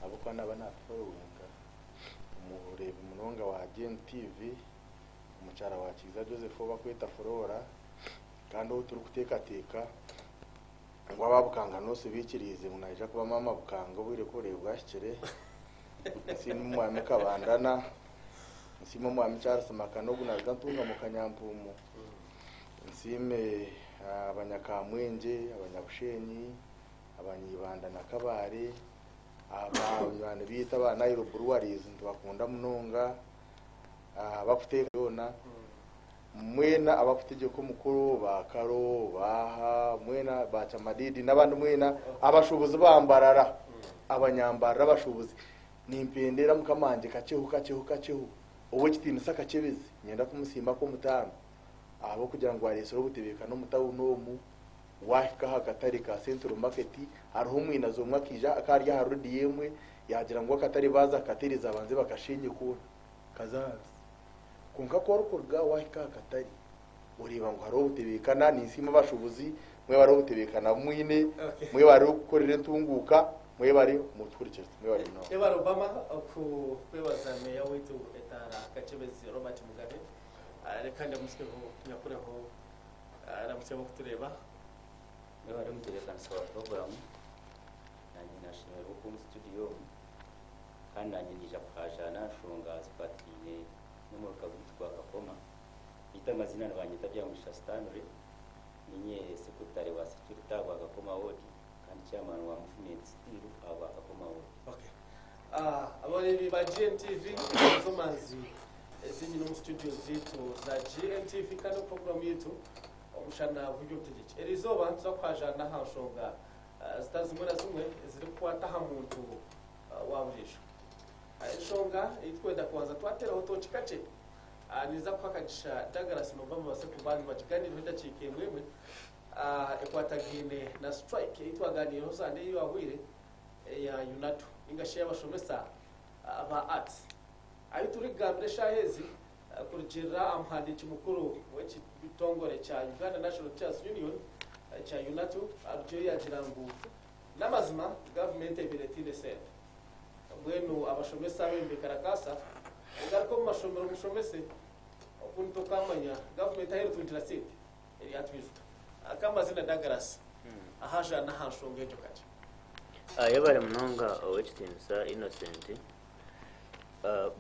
abo kwa naba nafollowinga umurebe munonga wa GNTV umucara wa Kiza Joseph bakwita Flora kandi ubu turi kutekateka ngo ababukanga nose bikirize munaje kuba mama bukanga bwire kore bwashikire simu mwame kabandana simu mwame Charles Makanogu na gantunga mu kanyampumu nsime abanyakamwenje abanyabushenyi abanyibanda na kabare abantu bita abana y'urubruwaries ndabakunda munonga abafite yona mwena abafite ko mukuru bakaro baha mwena baca madidi nabandi mwena abashubuzi bambarara abanyambara abashubuzi nimpendera mukamanje kacehu ubu kitinu saka cebezi nyenda kumusimba ko mutano abo kugira ngo aresoro butebeka no mutawu nomu wahika hakatari ka Central Market hariho mwina zo mwakija akarya harudi yemwe yagira ngo akatari baza kateriza abanze bakashinye ko kazazi kunka korkorga wahika hakatari uriba ngo haro butebekana nisima bashubuzi mwe bari butebekana mwine mwe bari gukorera ntunguka mwe bari mutkurikira mwe bari no Eba Obama ku kwebazame ya wetu etara kacebezi Robert Mugabe kandi musikeho nyakureho aramusema kutureba bari muterekana sawa program nanjye nashimye ko mu studio kandi nanjye nija kujana shunga zifatine no mu rukabuti kwa Kakoma ita mazina nabanyita byamurisha Stanley ninye sekretari wa security wa Kakoma ward kandi chairman wa movement still aba Kakoma ward. Okay. Abari ba GNTV zomazi ezinyi no studio zitu za GNTV kandi program yetu umushana buryo butegeke erizoba nza kwajana hashonga zitazimwe na zimwe ziri kwata ha muntu waburisho ishonga itwenda kwanza twateraho tochikache niza kwakagisha Douglas November base kubani bakiganiro ndacike mwemwe ekwatagine na strike itwaganiro zande iyo ahwire ya UNATO ingashe y'abashomesa aba arts ayiturigambire shahezi kurujira amhandiki mukuru w'iki bitongore cya Uganda National Teachers Union cya UNATO arjo yagira ngo namazima government ebiretire se bwenu abashomesa bembe karakasa ugariko mashomero mushomese okunto kamanya government aheru twinjira site eri atwizuta akamazina Douglas ahaja na hashongejo kaje Yabare munonga owekitinsa Innocent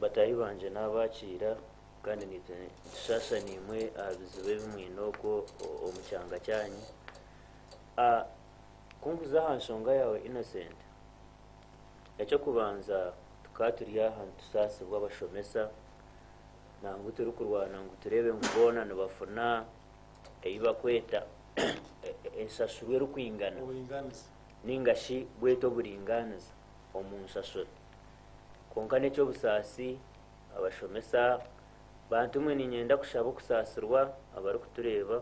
batayibanje nabakira kandi nitene sasa nimwe abizibe bimwinoko omucyanga cyanyi kunkuza hanshonga yawe Innocent ecyo kubanza tukaturiya hantu sasa bw'abashomesa nangu turi kurwana ngo turebe ngubona nabafuna eyibakweta esasurwe rukwingana ningashi bweto buringaniza omunsasura konka necyo busasi abashomesa bantu mwe ninyenda kushaba kusasirwa abari kutureba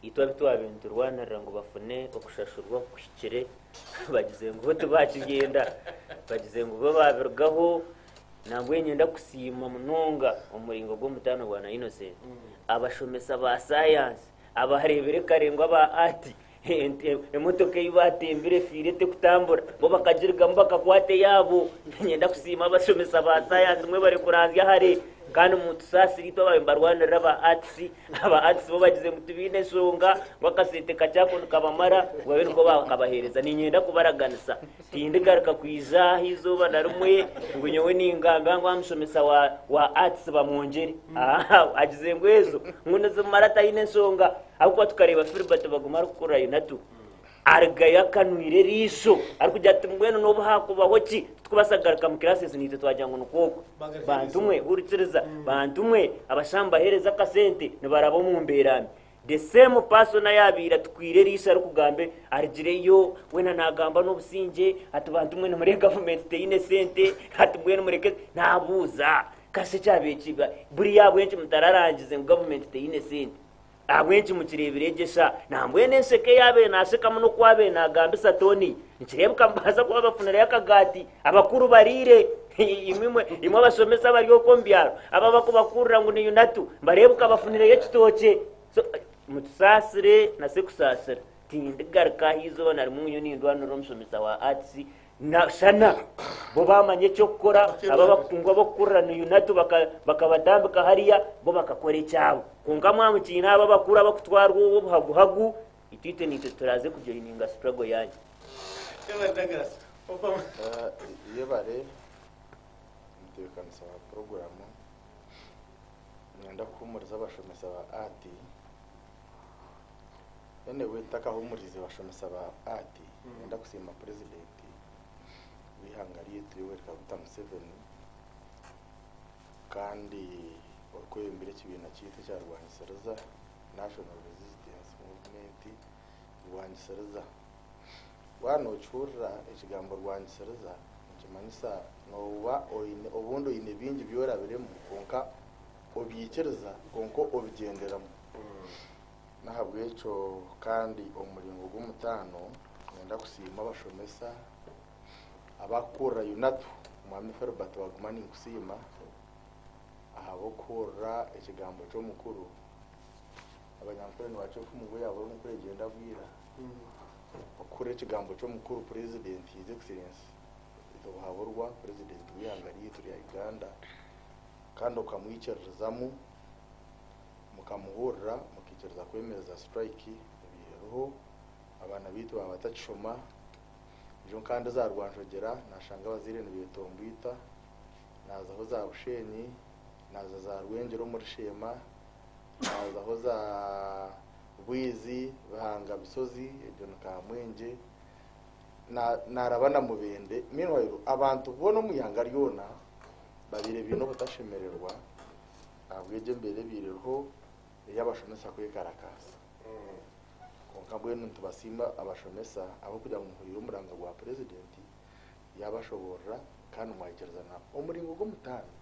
itwa bitwabintu rwanarira ngo bafune okushashurwa kushikire bagize ngo tubakigenda bagize ngo babirgaho nangwe nyenda kusima munonga umuringo gwo mutano bwana Innocent abashomesa ba science abaharebere karengwa ba art emotoka yibatembere firete kutambura bo bakagirga mbaka kwate yabo nyenda kusima abashomesa ba science mwe bari kuranzya hari kandi umuntu sasiri to babimbarwana raba arts bo bagize mutubine songa bakasete kachako kabamara wabe ngo bakabahereza ninyenda kubaraganisa tindigaruka kwiza hizoba narumwe ngo nyowe ninganga ngo amushomesa wa arts bamwongere agize ngwezo ngunaze marata ine songa akuko tukareba Filbert bagumara gukora UNATO arga yakanwire riso arikujya ati mbwene no bahakubaho ki twubasagaruka mu classes nite twajyango nukoko bantumwe uritsiriza bantumwe abashamba hereza kasente nibarabo mu mberami the same person yabira twire riso arikugambe argireyo wena nagamba no businje ati bantumwe no muri government te Innocent ati mbwene mureke nabuza kase cyabekiba buri yabwenje mutararangize ngo government te Innocent abwenji mukirebiregesha nambwe nenseke yabe naseka muno kwabe nagambe satoni nikirebuka mbaza kwa bafunira yakagati abakuru barire imwe basomesa bariyo kombyaro aba bakubakurira ngo ni UNATO barebuka bafunira yekitoke mutsasire na sekusasira tindigaruka hizo nari munyu ni ndwano romusomesa wa arts na shana bo bamanye cyo gukora aba bakungwa bakurana unatu bakabatambika hariya bo bakakora icyabo kunga mwamukiye n'aba bakura bakutwarwa uwo buhaguhagu itite nite turaze kujoininga struggle yanyu iyo bare umutekano wa porogaramu mwenda kuhumuriza abashomesa ba ati ene witaka humurize abashomesa ba ati mwenda kusima president wihangariye turiwe Kaguta Museveni kandi wakoye imbere kibina cyite cya Rwanyisaraza National Resistance Movement Rwanyisaraza wano chura ikigambo Rwanyisaraza kimanyisa nowa oyine obundo ine bingi byora biremo konka obyikereza konko obigenderamo nahabwe eco kandi umuringo gumutano ngenda kusima abashomesa abakora unatu mwami Ferbert bagumani kusima ahabokora ikigambo cyo mukuru abanyampere wacu kumugo yabo no kuregenda bwira okure ikigambo cyo mukuru president his excellence haburwa president wihangariye turi ya Uganda kandi ukamwicerezamu mukamuhurira mukicereza kwemeza strike biroho abana bitu babatacishoma byo kandi za Rwanjogera nashanga bazirene bitombita naza ho za Bushenyi naza za Rwengero muri Shema naza ho za Bwizi bahanga bisozi ibyo nakamwenje narabana mubende meanwhile abantu bono muyanga ryona babire bino batashemererwa abweje mbere bireho yabashomesa kwekarakasa konka bwenu ntubasima abashomesa abo kujya mu muhuriro umuranga gwa president yabashobora kandi umwayikereza na umuringo go mutano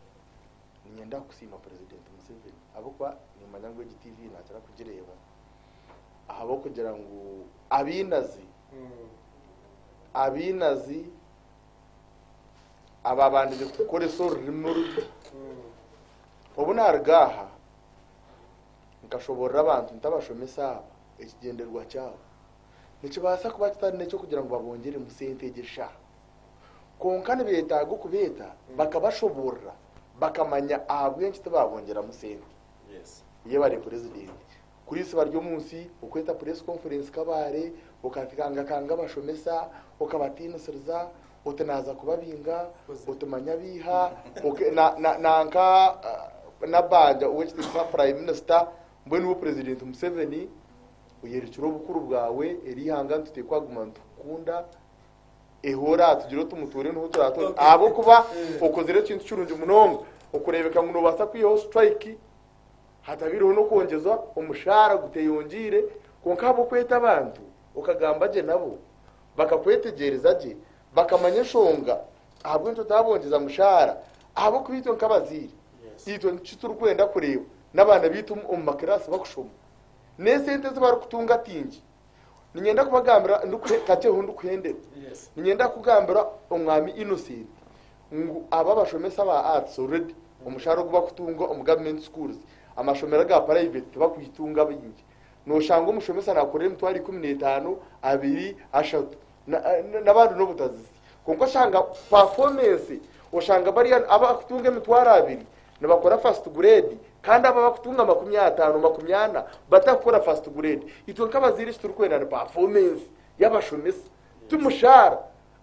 nyenda kusima president Museveni abo kwa ni manyangwe GTV natara kugireba ahabo kugira ngo abinazi ababandije gukora isoro rimwe ubu nargaha nkashobora abantu ntabashomesa ikigenderwa cyabo nikibasa kuba kitari necyo kugira ngo babongere musentegesha konkane betago kubeta bakabashobora bakamanya ahabwenshi tababongera musente iyo bari president kuri se baryo munsi ukweta press conference kabare ukatikanga kanga bashomesa ukabatinusiriza utenaza kubabinga utumanya biha nanka nabanja uwekitwa prime minister mbwe n'uwo president Museveni uyerekiro bukuru bwawe erihanga tutekwaguma tukunda ehora tugiro tumuture n'uho turato abo kuba ukozere kintu cyurunje munongo ukurebeka ngo basa kwiho strike hatabiroho no kongezwa umushara guteyongire konka abo kweta abantu ukagamba je nabo bakakwetegereza je bakamanya shonga ahabwe tutabongeza mushara abo kubito nkabaziri ito ncituru kwenda kureba n'abana bitu mu makarasi bakushoma nesente zibara kutunga tingi ninyenda kubagambira ndukate hundu kuhendera ninyenda kugambira umwami Innocent ngo aba bashomesa ba arts already umushara kuba kutunga government schools amashomera ga private bakuyitunga bingi no shanga umushomesa nakorera mutwari 15 abiri ashatu n'abantu no butazi konko shanga performance oshanga bari aba kutunga mitwara abiri nabakora first grade kandi aba bakutunga 50 batakora first grade ito nkabaziri turukwenda na performance y'abashomesa tumushara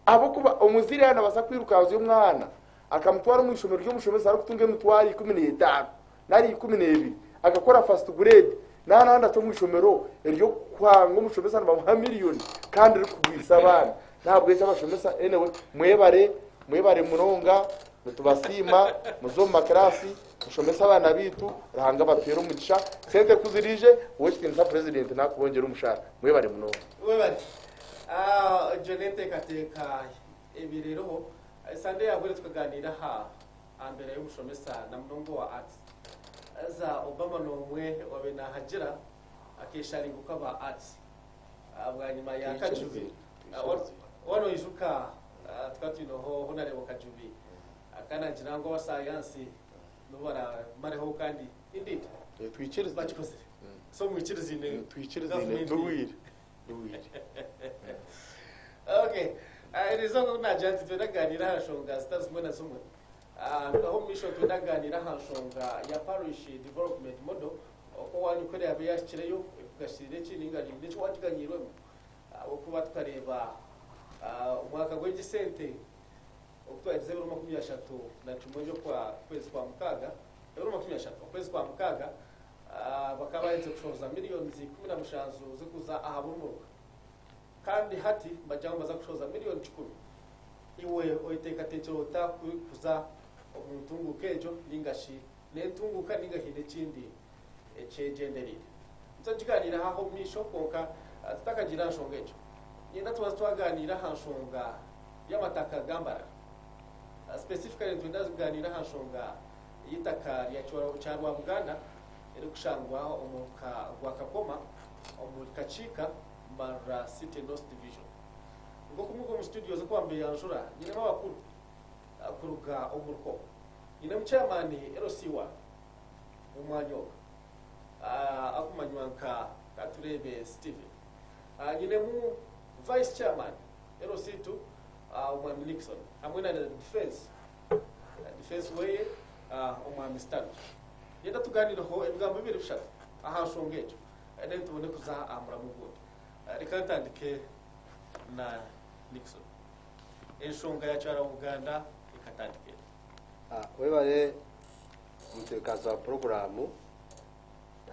abo kuba umuziri yana basa kwirukaza yo mwana akamutwara mu ishomero ryo mushomesa ari kutunga mitwari 15 nari 12 agakora first grade nana to mu ishomero ryo kwanga umushomesa na miliyoni kandi ari kugwisa abana ntabwo yese abashomesa anyway mwebare muronga tubasima muzoma klasi mushomesa abana bitu rahanga bapero mugisha sente kuzirije wowe kinza president nakubongera umushara mwebare muno webare Jonete kateka ebirero sande yagure tukaganira ambere y'umushomesa na mnongo wa arts za Obama nomwe wabena hajira akesharinguka ba arts abwanyuma ya kajubi wano ijuka twatino honarebo kajubi akana jirango wa science nubara mareho kandi indeed twikirize bakikoze so mwikirize twikirize duwire okay irizo najanti tunaganira hashonga stars zimwe na zimwe aho misho tunaganira hashonga ya parish development model uko wanyukore yabe yashyireyo gashire kiningali n'icyo watiganyirwemo kuba tukareba umwaka w'igisente ukwezi 2023 na cumwe kwa kwezi kwa mukaga 2023 kwezi kwa mukaga bakaba barenze kushoza miliyoni 15 zo kuza ahabumuruka kandi hati bajyango baza kushoza miliyoni 10 iwe oyiteka tecerota kuza omuntu kejo ningashi nentunguka ningahinde kindi echegenderire nzojiganira haho misho konka tutakagira nshongejo nyenda twaganira hanshonga y'amataka gambara specifically tunaziganira hanshonga yitaka ya cyarwa Buganda eri kushangwa omuka gwa Kakoma omukachika Mara City North Division ngo kumugo mu studio zo kwambe yanjura nyine mabakuru akuruga omurko nyine mu chairman LC1 umwanyoka akumanywanka katurebe Steven nyine mu vice chairman LC2 umwami Nixon hamwe na defense way umwami Stanley yenda tuganiraho ibigambo bibiri bishaka ahashongejo then tubone kuza amuramugundi reka ntandike na Nixon enshonga ya cyara Uganda ikatandike webare umutekano wa programu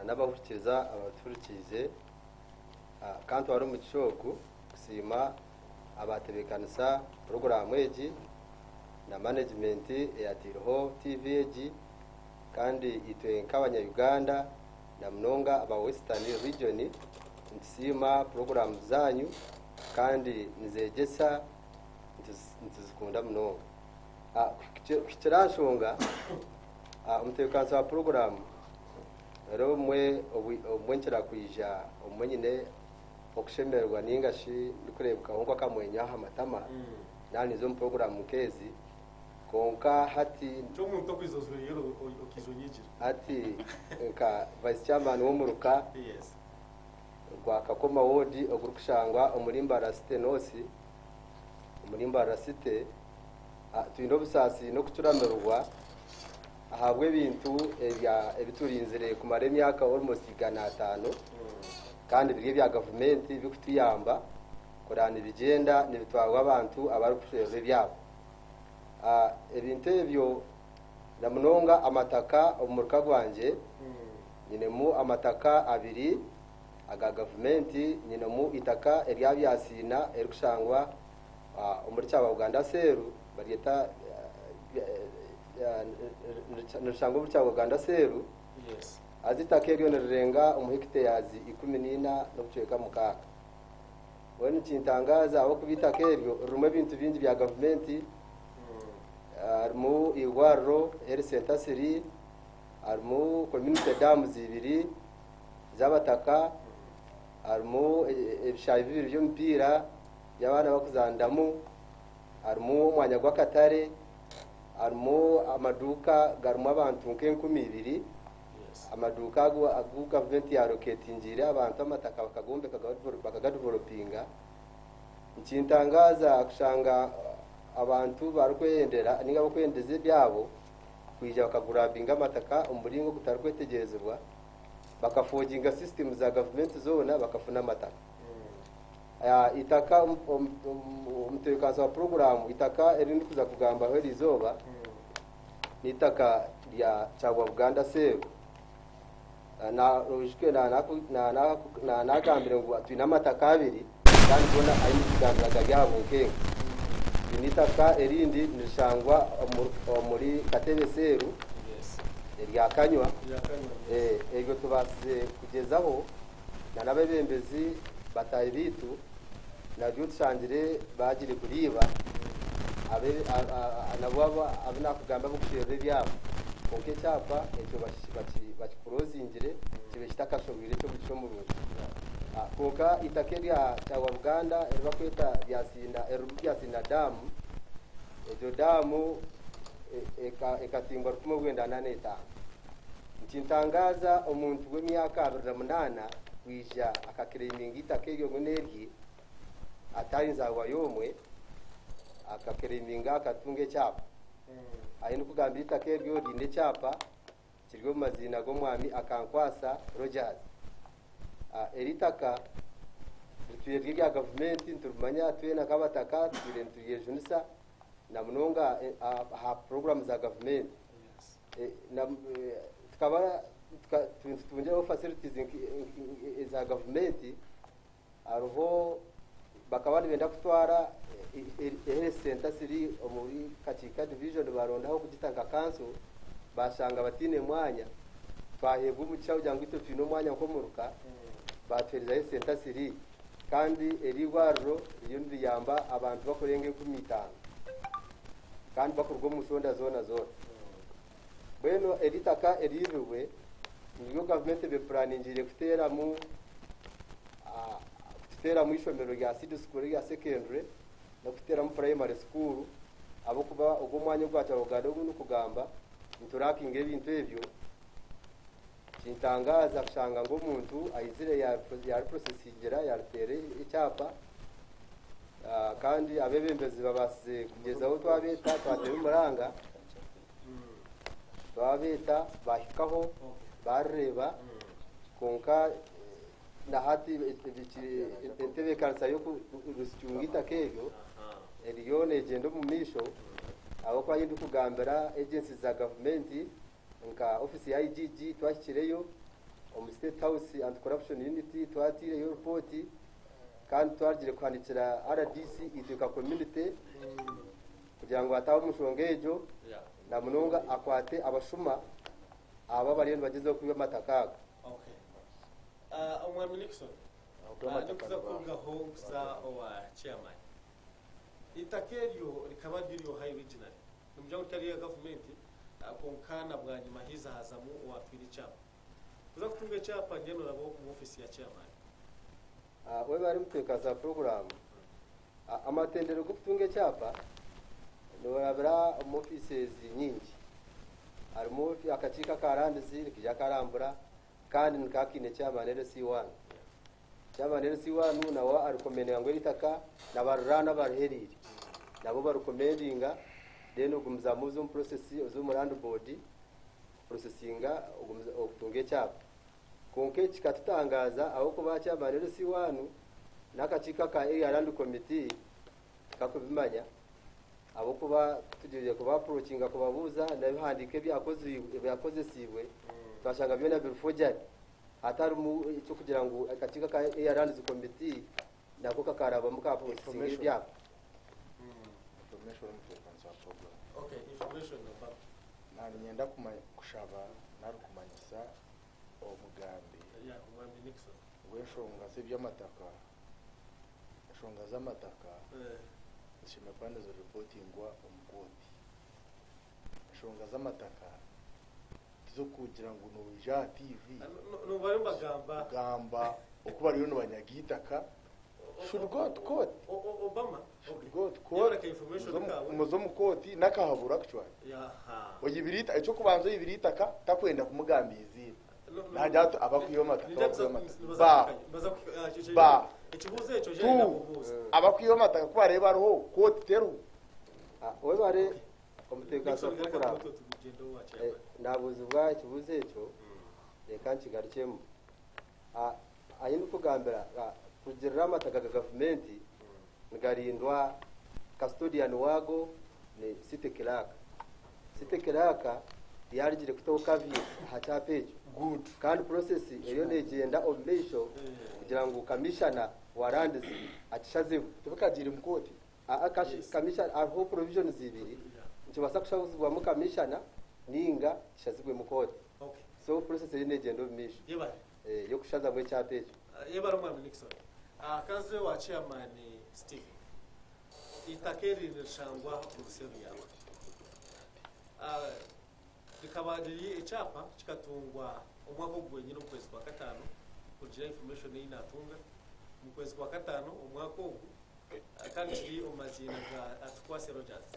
n'abahurikiza abaturikize kandi wari mu kishoku kusima abatebekanisa programu eji na management ya Tirho TV eji kandi itwe nk'abanya Uganda na mnonga aba Western region ntisima program zanyu kandi nizegesa ntizikunda mnonga kukirashonga umutekano wa program rero mwenkera kwijja omwenyine okushemerwa ningashi kurebwa ngo akamwenya amatama nani zo program kezi konka hati ntumuntu kwizozwe yero okizonyigira ati nka vice chairman wo muruka yes kwa Kakoma wodi ogurukushangwa omulimba rasite nosi omulimba rasite tuindo busasi no kucuramerwa ahabwe bintu ebiturinzire kumara emyaka almost 5 kandi biri bya government bikutuyamba korana bigenda nibitwarwa abantu abari kusheze byabo ebintu ebyo namunonga amataka omurka gwanje nyine mu amataka abiri aga government nyine mu itaka eryabyasina erikushangwa omuri cyaba Uganda seru bariyeta nishangwa muri cyaba Uganda seru yes azitaka eryo nerenga umuhekitayazi 14 no kuceka mukaka wani kintangaza abo kubitaka eryo rumwe bintu bindi bya government armu igwaro center siri armu community dams zibiri zabataka armu ebishayi bibiri byo mpira yabana bakuzandamu armu mwanya gwakatare armu amaduka garmu abantu nke 12 amaduka agu government ya roketinjire abantu amataka bakagombe bakagadevelopinga nkintangaza kushanga abantu barukwendera ninga bakwendeze byabo kwija bakagurabinga amataka umuringo kutarukwetegerezwa bakafoginga system za government zona bakafuna amataka itaka umutekano wa program itaka erindi kuza kugamba aho rizoba nitaka lya cyagwa Uganda seru na rushike na nagambire ngo atwina amataka abiri kandi bona ari kugambiraga yabo nkenga nitaka erindi nishangwa muri Katebe seru yes erya Kanywa yakanywa ego tubasize kugezaho na nabebembezi bataye bitu na byutshangire bagire kuriba abe anabwaba abina kugamba bukusheze byabo konke cyapa ecyo bakikurozingire kibe kitakashobwire cyo gucomurura koka itakeria cyangwa Uganda eriba kweta byasina damu ejo damu ekatingwa rutumo gwenda 85 ntintangaza omuntu w'emyaka 28 kwija akakireminga itakeyo ngoneryi atayinza wayomwe akakiriminga akatunga ecyapa ayine kugambira itaka eryo rinde ecyapa kiryo mu mazina g'omwami akankwasa Rogers. Eritaka rituyerye rya gavumenti nturumanya twena kabataka turiyejunisa na munonga ha program za gavumenti tukaba tungeho facilities za gavumenti ariho bakaba benda kutwara center siri muri Kachika division barondaho kugitanga council bashanga batine mwanya twahebwa umugisha kugira ngo ito twino mwanya nkomuruka batwereza center siri kandi erigwarro iyo ndiyamba abantu bakorenge ku mitano kandi bakorwa mu sonda zona zone bweno eritaka eriruwe niyo government be planning kutera mu ishomero rya city school ya secondary no kutera mu primary school abo kuba ubwo mwanya gwacha rugado no kugamba nturakinge ibintu ebyo kintangaza kushanga ngo umuntu ayizire ya processingera ya tere icyapa kandi abebembezi babase kugeza aho twabeta twatera umuranga twabeta bahikaho bareba konka na hati entebe kansa yo kurusyungita kego elione gendo mu misho abo kwa yindi kugambira agencies za government nka office ya IGG twashyireyo State House and Corruption Unity twatire yo report kandi twagire kwandikira RDC iduka community kugira ngo ataho umushongejo na munonga akwate abashuma aba bari bagezeho kuba matakaga. Umwami Nixon nikuza kugaho gusa wa chairman itakeryo rikaba ryo high regional numujya gutari ya government konkana bwa nyuma hiza hazamu wa twiri chapa kuza kutunga chapa ngeno rabo mu office ya chairman we bari mutekaza program amatendero gutunga chapa no rabira mu offices nyingi arimo akachika karandizi kija karambura kandi nkakine chairman LC1 chairman LC1 nawo arikomendinga ngo itaka nabarana barheriri nabo barukomendinga deno gumzamuzo mu process zo murand board processinga okutunge cyapa konke kikatutangaza aho ko ba chairman LC1 nakachika ka area committee kakubimanya abo kuba tugije kuba approachinga kubabuza ndabihandike byakoze sibwe twashanga byo na birfojari atari mu cyo kugira ngo akatika ka ARN's committee nako kakaraba muka processing bya information mfekanza program. Okay, information about Nari nyenda kushaba nari kumanyisa omugambi Umwami Nixon weshonga se by'amataka shonga z'amataka zishime pande zo reportingwa omukoti shonga z'amataka zo kugira ngo nuja TV no bari magamba gamba okuba rero no banyagitaka should go to court Obama should go to court umuzo mukoti nakahabura actually oyibirita icyo kubanza yibirita takwenda kumugambizi najyato abakwiyo mataka ba ikibuze cyo je ndakubuza abakwiyo mataka kuba reba roho court tero we bare umutekano ukora nabuze bwa ikibuze cyo reka nkigarukemo ayindi kugambira kugira amataka government ngarindwa custodian wago ne city clerk yarigire kutoka vi hachapejo good kandi process iyo negenda obisho kugira ngo commissioner warandizi atishazeho tubakagira mukoti commissioner aho provisions zibiri nkibasa kushazwa mu commissioner ninga shazigwe mukoti so process iyo negenda obisho yo kushaza mu chapejo yebara Umwami Nixon akaze wa chairman Steve itakeri nishangwa uruseru yawe rikabadiri icapa kikatungwa umwaka ogwenye no kwezi kwa gatano kugira information y'inatunga mu kwezi kwa gatano umwaka ogu kandi kiri umazina ga atkwase Rogers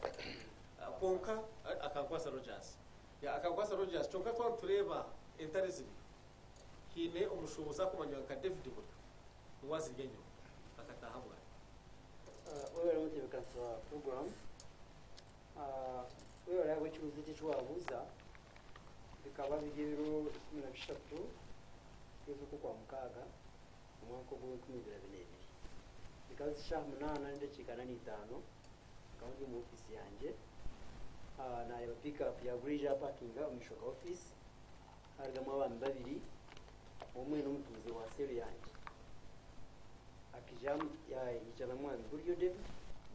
konka akakwasa Rogers ya akakwasa Rogers chonka twa tureba interesting kine umushubuza kumanywa ka David Buka wazi genyo akatahabwa wewe mutebekanisa program wewe rero ikibuzo cy'wabuza bikaba bigiro 13 y'uko kwa mukaga umwaka wo 2022 bikazi shaha 8 ndekikana ni 5 kandi mu office yanje na reba pick up ya Bridge parking umushoka office harigamo abantu babiri umwe n'umutuzi wa seri yanje akijam ya ijana mwana buryo de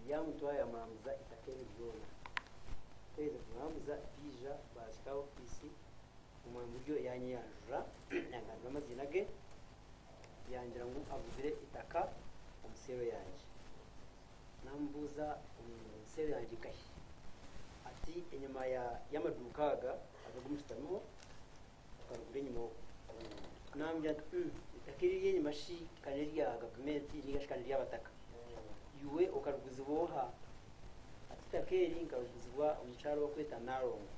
yamutwaye amamuza itakere byona kweze amamuza bija bashika office umwe buryo yanyanjura nyangana amazina ge yangira ngo avuzire itaka umusero yanje nambuza umusero yanje kahi ati inyuma y'amadukaga akagumustamimo akarugure nyuma namya itakiri yenyuma shi kaneri ya government rigashikana ry'abataka yuwe okaruguziboha ati takeri nkaruguzibwa umucaro wo kweta narongo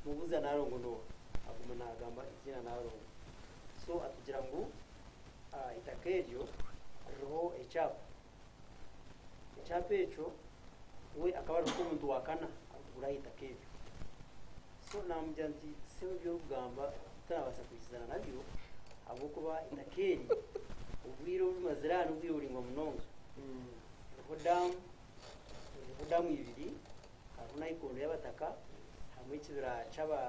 mubuza narongo no aguma nagamba izina narongo so atugira ngo itakeryo roho echapo echo we akaba ari umuntu wakana akugura itakeryo so namujya nti se byo kugamba tarabasa kwisana nabyo abo kuba itakeri ubwiro bumazirana ubwiro uri ngo munonga roho damu ibiri haruna ikondo y'abataka hamwe kibira cyaba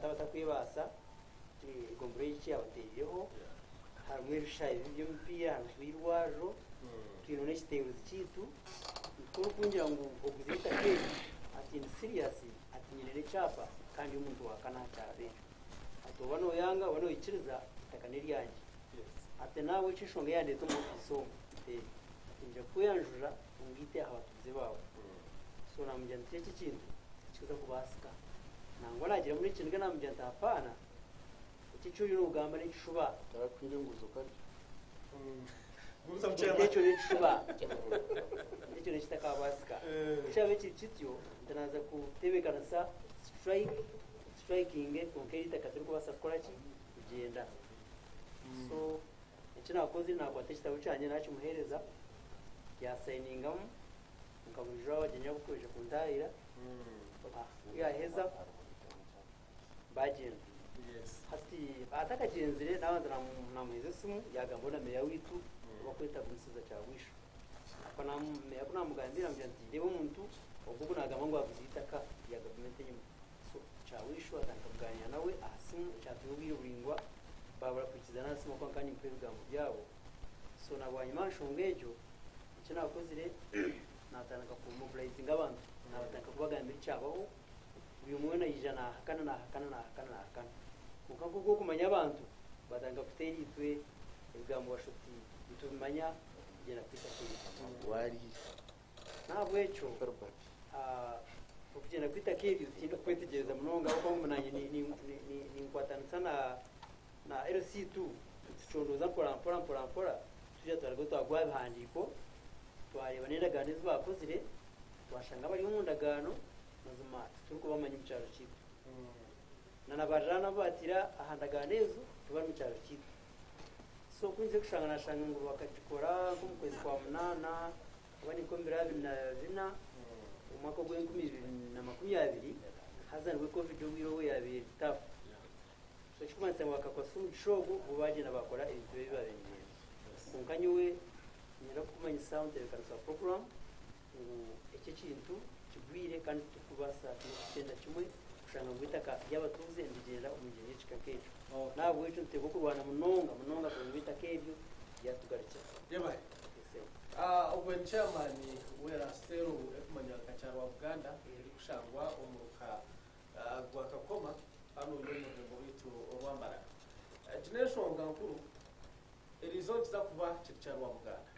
batakwibasa igombure y'iki abateriyeho hamwe rushaye ibyo mpira harwirwajo kino n'ekitero zikitu ikoro kungira ngo oguzita kezi ati ni serious ati nyine chapa kandi umuntu wakana cyane atoba no yanga wano ikiriza takaneri yanje ati nawe cishonga yande to mu iso nje kuyanjura ungite abatuze bawe so namujya nteke kintu kiza kubasika nangwa nagira muri kintu namujya ntapana icyuri n'ugamba n'ishuba tarakwire nguzo kandi gusa mchema icyo n'ishuba icyo n'ishitaka basika cyabe kityo ndanaza kutebekana sa striking konkeri takaturu kubasa kora ki kugenda so icyo nakoze nakwata kitabo cyanye nacu muhereza ya signinga mukabuja wajenya gukoresha kundahira ya heza bagenda hati atakagenzire nabanza namuheze simu yagambona meya witu bakwita kumisiza cya wisho akona meya kuna mugambira mjanti rebo muntu obugu nagamba ngo abuzitaka ya government nyuma so cya wisho atakaganya nawe ahasimu cyatubwira buringwa babura kukizana simu kwa kani mperugambo byabo so nabwanye mashongejo icyo nakozire natanaka ku mobilizing abantu nabataka kubagambira cyabaho uyu mwana yijana hakana ukavuga kumanya abantu batanga kuteri itwe ibigambo bashuti bitumanya kugera kwita kuri wari ntabwo echo Robert ukugenda kwita kiri utinda kwetegereza munonga uko munanye ni nkwatana sana na LC2 tuchondoza pora tujya twarego twagwa handiko twareba nenda ganizo bakozire twashanga bari mu ndagano nazuma tuko bamanya cyaro cyipo nanabarana batira ahandaganezo tubari mu cyaro cyipo so kunze gushangana ngo bakakikora nko mu kwezi kwa munana abani ko bina umwaka wa 2020 hazanwe covid wiro yabiri taf so chikumanse wakakwasu shogo ubagena bakora ibintu bibabenye kunkanywe nyira kumanya sound ekansa program iki kintu kigwire kandi tukubasa kugenda kimwe kushanga gwitaka y'abatuze ndigenda umugeni cikakejo nabwo icyo ntego kurwana munonga kubita kebyo yatugarikira yabaye ubwo chairman wera sero ekumanya kacharo wa Uganda iri kushangwa umuruka gwa kakoma hano yone mu bitu rwambara generation ngankuru result za kuba cyaro wa Uganda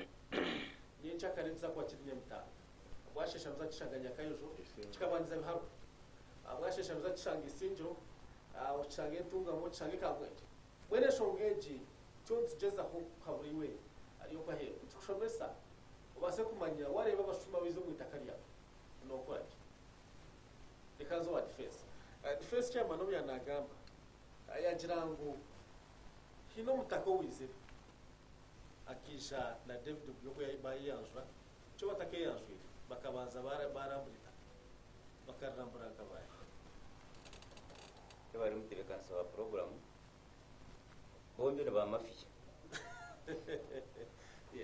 ni nchakare za kwa kirinye mutano bwashesha muzakishanganya kayojo kikabanza biharu bwashesha muzakishanga isinjo ucange tunga mu cange kabweje mwene shongeji cyonzi jeza ho kaburiwe ariyo kwa hero tushomesa ubase kumanya wareba abashuma bizo mu itakariya no kwaki ikazo wa defense chairman no yanagamba yagira ngo hino mutako wize akisha na David Buyoko bayiyanjura cyo batakeyanjura bakabanza barambura bakarambura kabaye bari mutebekanso wa program bombi bamafiye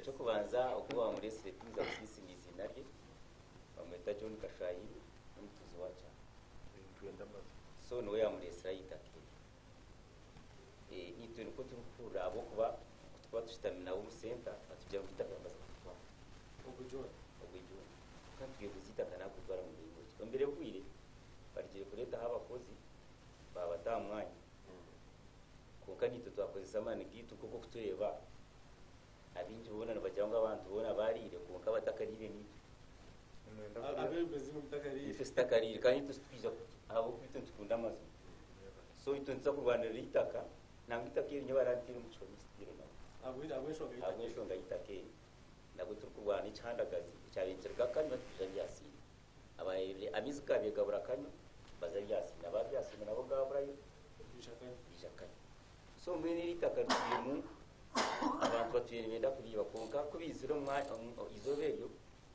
cyo kubanza ukuba muri Siretiza kusisingiza narye bamwita John Kashayi n'umutuzi wacha so no yamuresa yitake nitwe nuko turukura abo kuba tushtamina wo center atujya gutaka bamaze kuva ubujura kandi tugiye kuzita kana kuzara mu bintu mbere bwire bagiye kureta abakozi babatamwanya kuko nito twakoze samani gitu kuko kutureba abinji ubona bajyanga abantu ubona barire kuko batakarire ni abemezi mutakarire ifestakarire kandi tuspiza abo kwito tukunda amazi so itonza kurwanira itaka nanga itakire nyo barantira umuco misitiro na abwishonga itake nago turkurwana icandagazi cyabencerwa kanywa tujaryasi abayire amizika begabura kanywa bazaryasi nabaryasi nabo gaburayo bishakanye so mwene itaka tuyimu abantu batuyere benda kuriba konka kubiziro izobeyo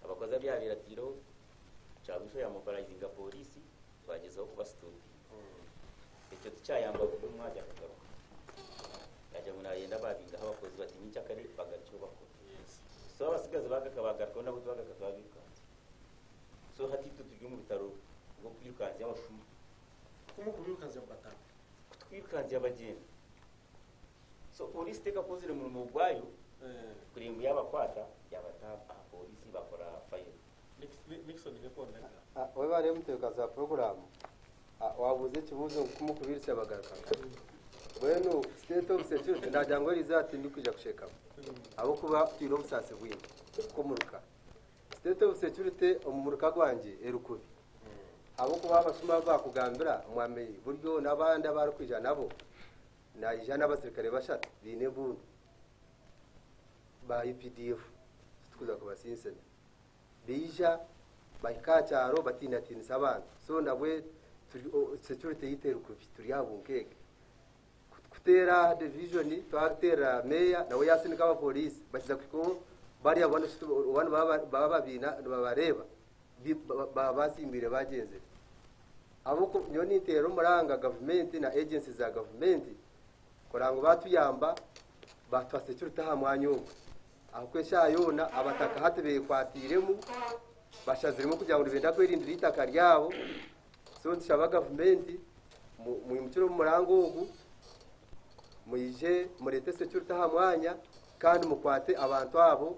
abakoza byabira tiro cyabisho ya mobilizing police twagezeho kubasituti icyo cyayamba kuko mwajya kagaruka yaje munayenda babinga abakozi bati nicyo kare bagacyo bakora so abasigaze bagakabagarwa nabo bagakatwabika so hatitu tujye mu bitaro bwo kwirukanza y'abashumi kumukubirukanza batanga kutwirukanza y'abagenda so police teka kozire mu mugwayo kurimbu yabakwata yabataba polisi bakora fire Nixon ngekonda we bari mutekaza wa program wabuze kibuzo kumukubirisa bagaka bwenu state of security ndajango rizati ndikuja kusheka abo kuba tiro busase bwingi kumuruka state of security umumuruka gwanje erukubi abo kuba abasuma bakugambira mwameye buryo nabandi abarukija nabo na ijana abasirikare bashatu bine buntu ba UPDF tukuza kubasinsene bija bayikacyaro batinatinisa abantu so nabwe security yiteru kubi turi yabunkeke kutera division twatera meya nawe yasinika aba police basiza kuko bari abana baba babina babareba babasimbire bagenze abo nyoni itero muranga government na agencies za government korango batuyamba batwa security ha mwanyo aho kwesha yona abataka hatebeye kwatiremu bashazirimo kugira ngo benda kwirindira itaka ryabo so nshaba government mu mutiro murango ugu muyije murete security ha mwanya kandi mukwate abantu abo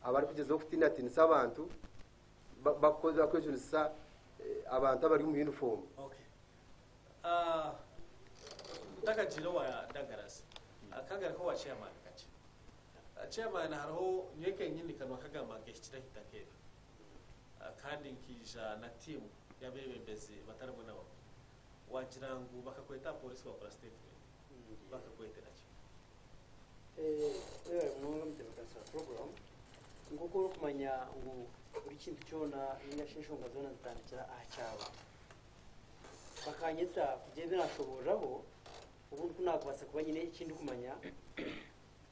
abari kugezaho kutinatinisa abantu bakoza kwejunisa abantu abari mu uniform okay takajiro wa dagarasi akagara ko wa chairman kace chairman hariho nyeke nyindi kanwa kagamba geshira hitakere kandi nkija na team yabebembeze batarabwo nabo wajirangu bakakweta police bakora statement bakakweta nacyo mwanga mutebekasa program nguko kumanya ngo buri kintu cyona ingashishonga zona zitandikira ahacyaba bakanyeta kugenda nashoboraho ubundi kunakubasa kuba nyine ikindi kumanya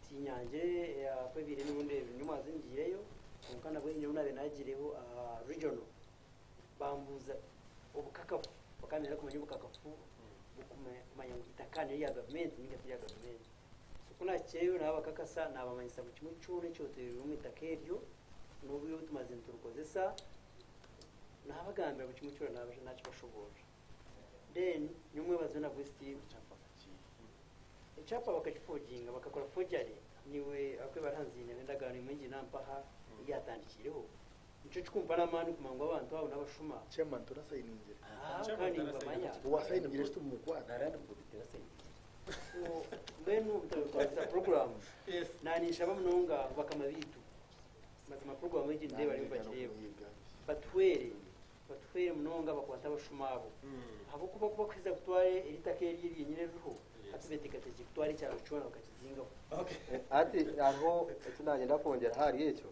tinyange yakwebire n'ubundi nyuma zingireyo umukana bwo nyine unabe nagireho regional bambuza ubukakafu bakamera kumenya ubukakafu bukumanya itakane ya government n'ingati ya government kuna cyeyo nabakakasa nabamanyisa mu kimwe cyone cyote mu itakeryo n'ubu tumaze nturukozesa nabagambira mu kimwe cyone nabaje nacyo bashobora then nyumwe bazona bwesti icyapa bakakifoginga bakakora forgery niwe akwe baranzine ndagana imengi nampaha yatandikireho nicyo cyumva namani kumangwa abantu babo n'abashuma chairman turasayininze kandi bamanya wasayiningire cyo mu Rwanda narandi ngo biterasayininze so benu mutabaza program nanisha bamunonga bakamabitu mazima program y'iki ndeba ari bakireba batwere munonga bakwata abashumabo abo kuba kweza kutware iritakeri yiri nyine ruho atubetekate kutware cyaro cyona bakakizingaho okay ati aho tunanye ndakongera hari yecho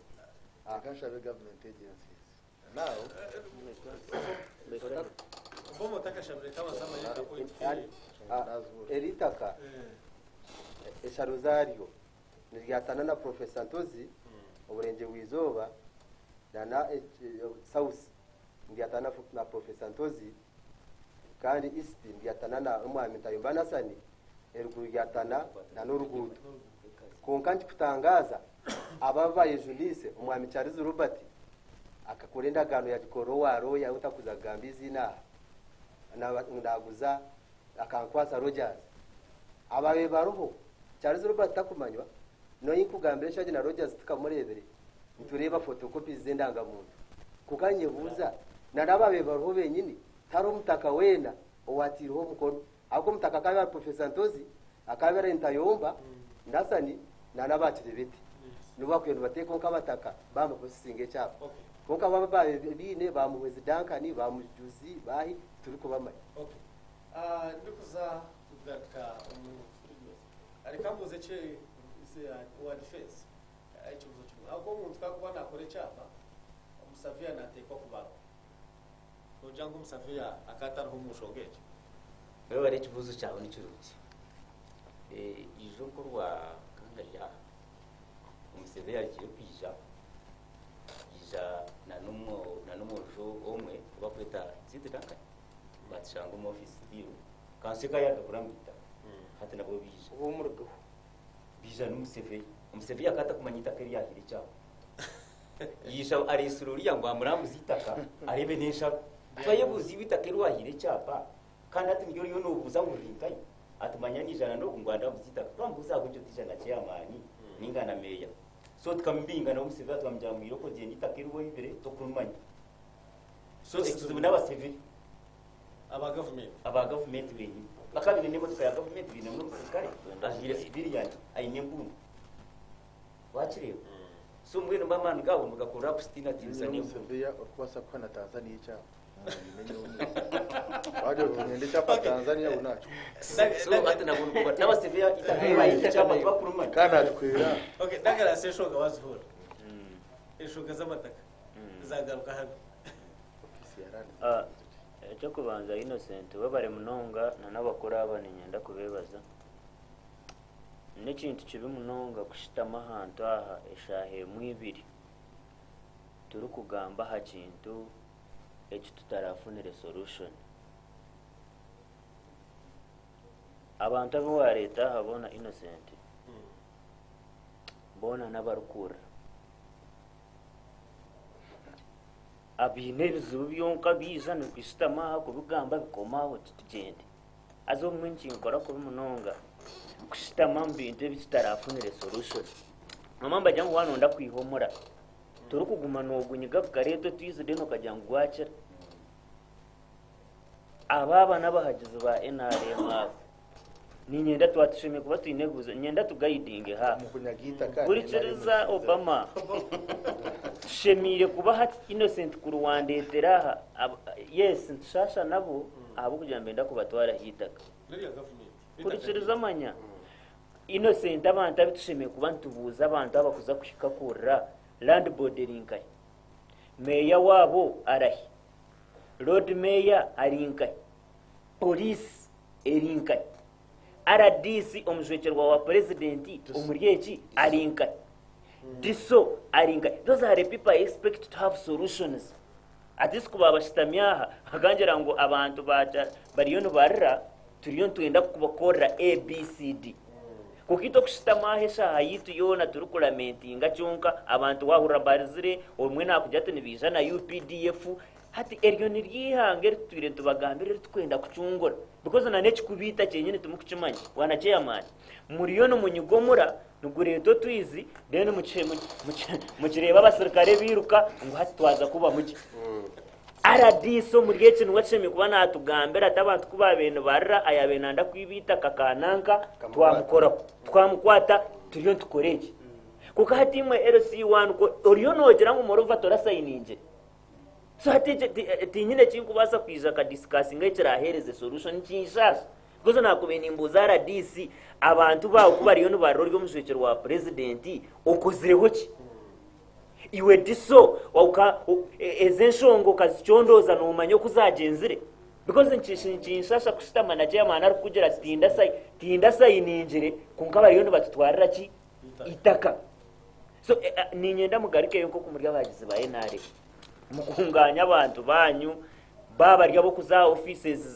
akashabe government agencies now bomo takashabire kama zama yenda point eritaka esharuzario niryatana na Professor Ntozi uburenge bw'izoba na South ndiatana na Professor Ntozi kandi East ndiatana na umwami Tayumba Nasani eruguru ryatana na n'urugudu konkanti kutangaza ababaye Julise umwami Charles Robert akakurenda gano ya dikoro waro ya utakuza gambizi na ndaguza akankwasa Rogers ababe baroho Charles Robert takumanywa no yinkugambira shaje na Rogers tukamurebere ntureba photocopy zendanga muntu kukanye buza narababe baroho benyini taro mutaka wena owatiriho mukono ako mutaka kabe Professor Ntozi akabera Ntayomba ndasani nanabakire beti nuba kwenu bateko kabataka bamba kusinge cyapa konka baba bine bamuhwezi Dankani bamujuzi bahi turiko bamaye ndikuza kugaka arikambuze ce wa defense ikibuzo kimwe ako umuntu twakuba nakore cyapa umusavia natekwa kubaro ujanga umusavia akatariho umushongeje wewe bari ikibuzo cyawe n'ikiruki ijo korwa kangaya umusavia agiye kwija na numujo omwe bakweta Dankani batshanga mu office biyo kanseka yagakuramita hati nabo bije uwo murugo bija umuseveri akata kumanyita kari yahiri cyabo yisha arisururi yango amuramuzitaka arebe nesha twayebuzi bitaka rwahire cyapa kandi ati ngyo yo nobuza ngurinkai atumanya nijana no ngwanda muzitaka twambuza gutyo tijana cyamani ningana meya so tukambinga na umuseveri twamjamwiro ko je nitaka rwo ibere to kurumanya so excuse n'abaseveri aba government benyi bakabine nebo tukaya government bine no musikare ahire civilian ayinembu wachireo so mwene mama ngaho mugakora Christina Tanzania Musevia okwasa kwa na Tanzania cha waje kunyende chapa Tanzania unacho so hata nabuntu kwa n'abasevia itakaba icyapa twakurumanya kana twira okay dagara se shoga wazihura eshoga z'amataka zagaruka hano cyo kubanza Innocent babare munonga na nabakora abana nyenda kubebaza n'ikintu kibi munonga kushitama ahantu aha eshahe mwibiri turi kugamba ha kintu eki tutarafunire solution abantu abo wa leta habona Innocent bona n'abarukura abine bizubu byonka bizana kwistama kubugamba bikomaho tugende azo mwinshi nkora ko munonga kwistama mbinde bitarafunire solution mama jangu wanonda kwihomora turi kuguma nogunyiga kareto twizide no kajyangu gwacira ababa nabahagize ba NRM ni nyenda twatushime kuba tuyineguza nyenda tugaidinge ha mukunyagita kandi buri ciriza Obama shemire kuba hati Innocent ku Rwanda eteraha yes nshasha nabo abo kujyamba nda kubatwara hitaka nariya government buri ciriza amanya Innocent abantu abitushime kuba ntubuza abantu abakuza kushika kurra land bordering kai meya wabo arahi road mayor arinkai police erinkai RDC omujwekerwa wa president umuryechi arinkai diso arinkai those are the people I expect to have solutions atis kuba bashitamyaha haganjira ngo abantu bacha bariyo no barra turiyo twenda kubakora ABCD kukito kushitama hesha hayitu yona turukulamentinga cyonka abantu wahura barizire omwe nakujyate nibija na UPDF hati eryo niryihange twire tubagambire twenda kucungura because na nechi kubita cyenyine tumukucimanya wana chairman muriyo no munyugomura nugureto twizi then mucireba abasirikare biruka ngo hati twaza kuba muki aradiso muryeche nwacheme kuba natugambira atabantu kuba bene barra ayabenanda kwibita kakananka twamukwata turiyo tukoreje kuko hati imwe LC1 ko oriyo nogera mu morova torasaininje so hati tinyine kinkubasa kwiza ka discussing ngekirahereze solution kinshasha gozo nakubeni mbuzara DC abantu bawo kuba ariyo no baroryo muswekero wa president okozireho ki iwe diso wauka ezenshongo kazichondoza no manyo kuzagenzire because nshishashasha kushitama na chairman ari kugira tinda sai ninjire kunkaba ariyo batutwarira ki itaka so ninyenda mugarike yuko kumurya bagize ba NRM mukunganya abantu banyu babarya bo kuza offices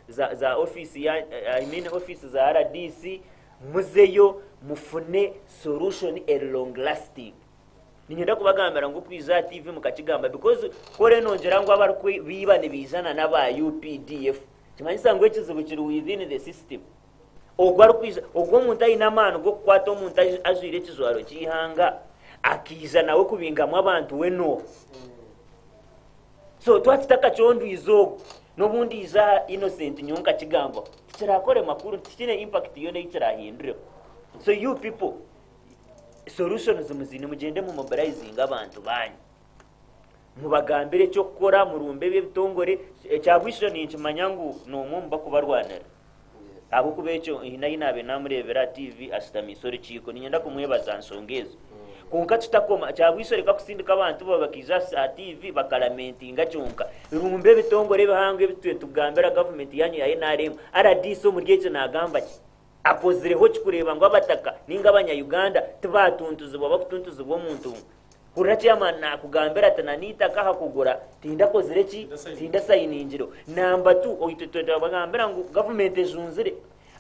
za office ya office za RDC muzeyo mufune solution a long lasting ninyenda kubagambira ngo kwiza TV mukakigamba because kore nongera ngo abarukwe bibane bizana n'aba UPDF kimanyisa ngo ekizibu kiri within the system ogwara kwiza ogwo muntu ayinamana go kwato muntu azwire kizwaro kihanga akiza nawe kubingamwa abantu we no so twatitaka chondu izo nobundi iza innocent nyonka kigamba kirakore makuru tikine impact yone ikirahindure so you people solutions muzini mugende mu mobilizing abantu banyu mubagambire cyo gukora murumbe bitongore cyagwisho ninkimanyangu no mumba kubarwanira abo kubecho inabe namurebera TV asitamisore chiko ninyenda kumwebaza nsongezo konka tutakoma cyagwisoreka kusindika abantu babakiza sa TV bakalamentinga cyonka rumbe bitongore bihange bitwe tugambira government yanyu ya NRM RDC mu ryece nagamba apozireho kikureba ngo abataka ninga abanya Uganda tubatuntuze baba kutuntuze bo muntu urachi amana kugambira tananita kaha kugura tinda kozireki tinda sayiningiro namba 2 oyitotota bagambira ngo government ezunzire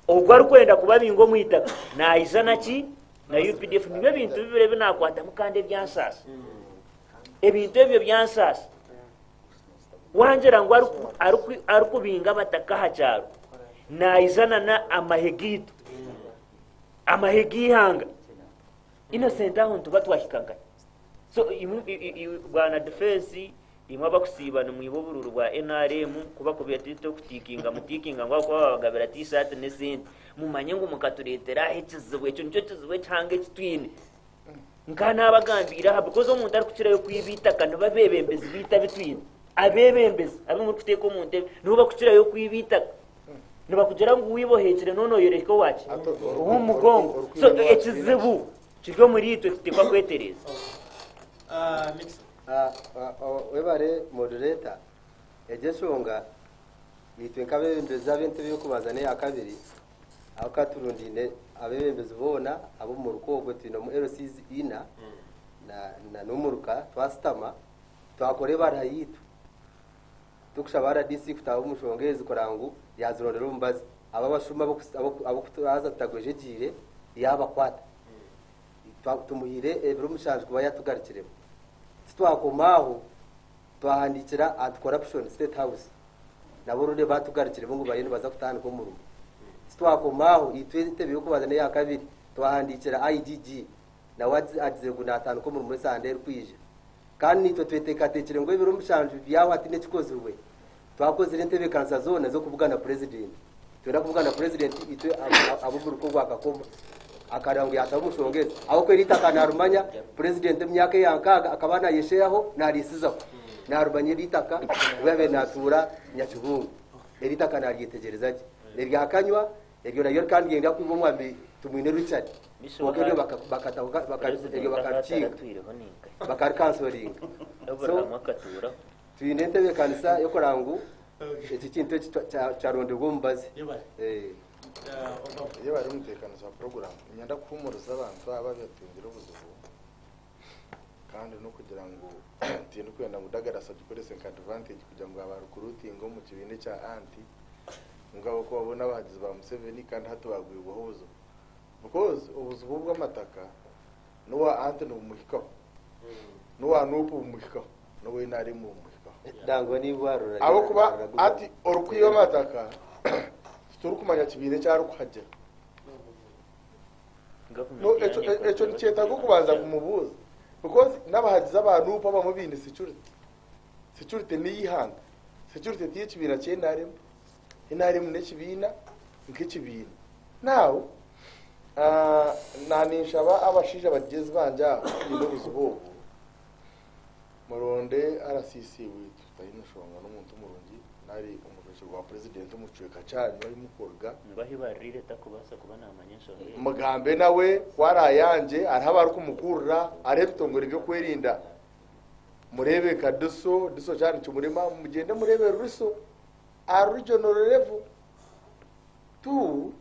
ogwari kwenda kubabingo mwitaka na izana ki na UPDF nibe bintu bibere binakwata mukande byansasa ebintu ebyo byansasa wanjera ngo arukubinga bataka hacharo na izana na amahegito amahegihanga innocent aho tubatwashikanga so bwana defense imwe bakusibana mu ibobururu rwa NRM kuba kubiyatito kutikinga mutikinga ngo kwabagabira t-shirt n'izindi mumanye ngo mukaturetera ekizibwe cyo nicyo kizibwe cyange kitwine nkana abagambira because umuntu ari kukirayo kwibita kana babebembezi bita bitwine abebembezi abe muri kuteko umuntu nuba kukirayo kwibita niba kugira ngo wibohekere nono yoreko wacu umugongo so ekizibu kiryo muri itwe tutekwa kwetereza next webare moderator egeshonga nitwe kabembeza bintu byo kubazane ya kabiri aho katurundine abebembezi bona abo mu rukogo tino mu LCs ina na numuruka twastama twakore barayitu tukushabara DC kutaba umushongezi korangu yazirondera umbazi aba bashuma abo kutaza tutagweje jire yaba kwata tumuhire ebiro mushanjwe kuba yatugarikiremo twakomaho twahandikira at corruption state house nabo rude batugarikire ngo bayene baza kutana ko murumo twakomaho itwete biyo kubazana ya kabiri twahandikira IGG na wazi agize gunatana ko murumo sande kwije kandi nitwe twetekatekire ngo ibiro mushanjwe byaho ati ne kikozwe twakoze rentebe kansa zone zo kuvugana president twera kuvugana president itwe abuguru ko gwakakoma akarango yatamushongeza aho kwerita kanarumanya president myaka yankaga akabana yesheyaho narisizaho narubanye litaka babe natura nyakibungu eritaka nariyitegerezaje nerya kanywa eryo nayo kandi ngenda kwibomwa mbi tumwine Richard okero bakatahuka bakacinga bakarikansoringa so twinentebe kanisa yo korangu iki kintu cyaronde gombaze iyo bari umutekano za program nyanda kumuriza abantu ababyatundira ubuzubu kandi no kugira ngo tindu kwenda mudagarasa dukorese advantage kugira ngo abarukurutingo mu kibinde cya anti ngabo ko babona abagizi ba Museveni kandi hatubagwirwa hozo because ubuzubu bw'amataka nuwa anti no muhikaho nuwa nupu muhikaho nowe nari mu muhikaho dango ni bwarura abo kuba ati orukwiyo mataka turukumanya kibire cyaro kuhagera no echo nicyeta ko kubanza kumubuza because nabahagiza abantu papa mu bindi security ni yihanga security tiye kibira cyenaremo inaremo ne kibina nk'ikibina now naninshaba abashije bageze banja n'ubuzubo muronde RCC witu tayinshonga n'umuntu murongi nari umukoresho wa president umucweka cyane bari mukorga bahibarire takubasa kubana amanyesho mugambe nawe warayanje arahabara kumukurura arebitongora ibyo kwerinda murebe kaduso diso cyane cyumurima mugende murebe ruso a regional level tu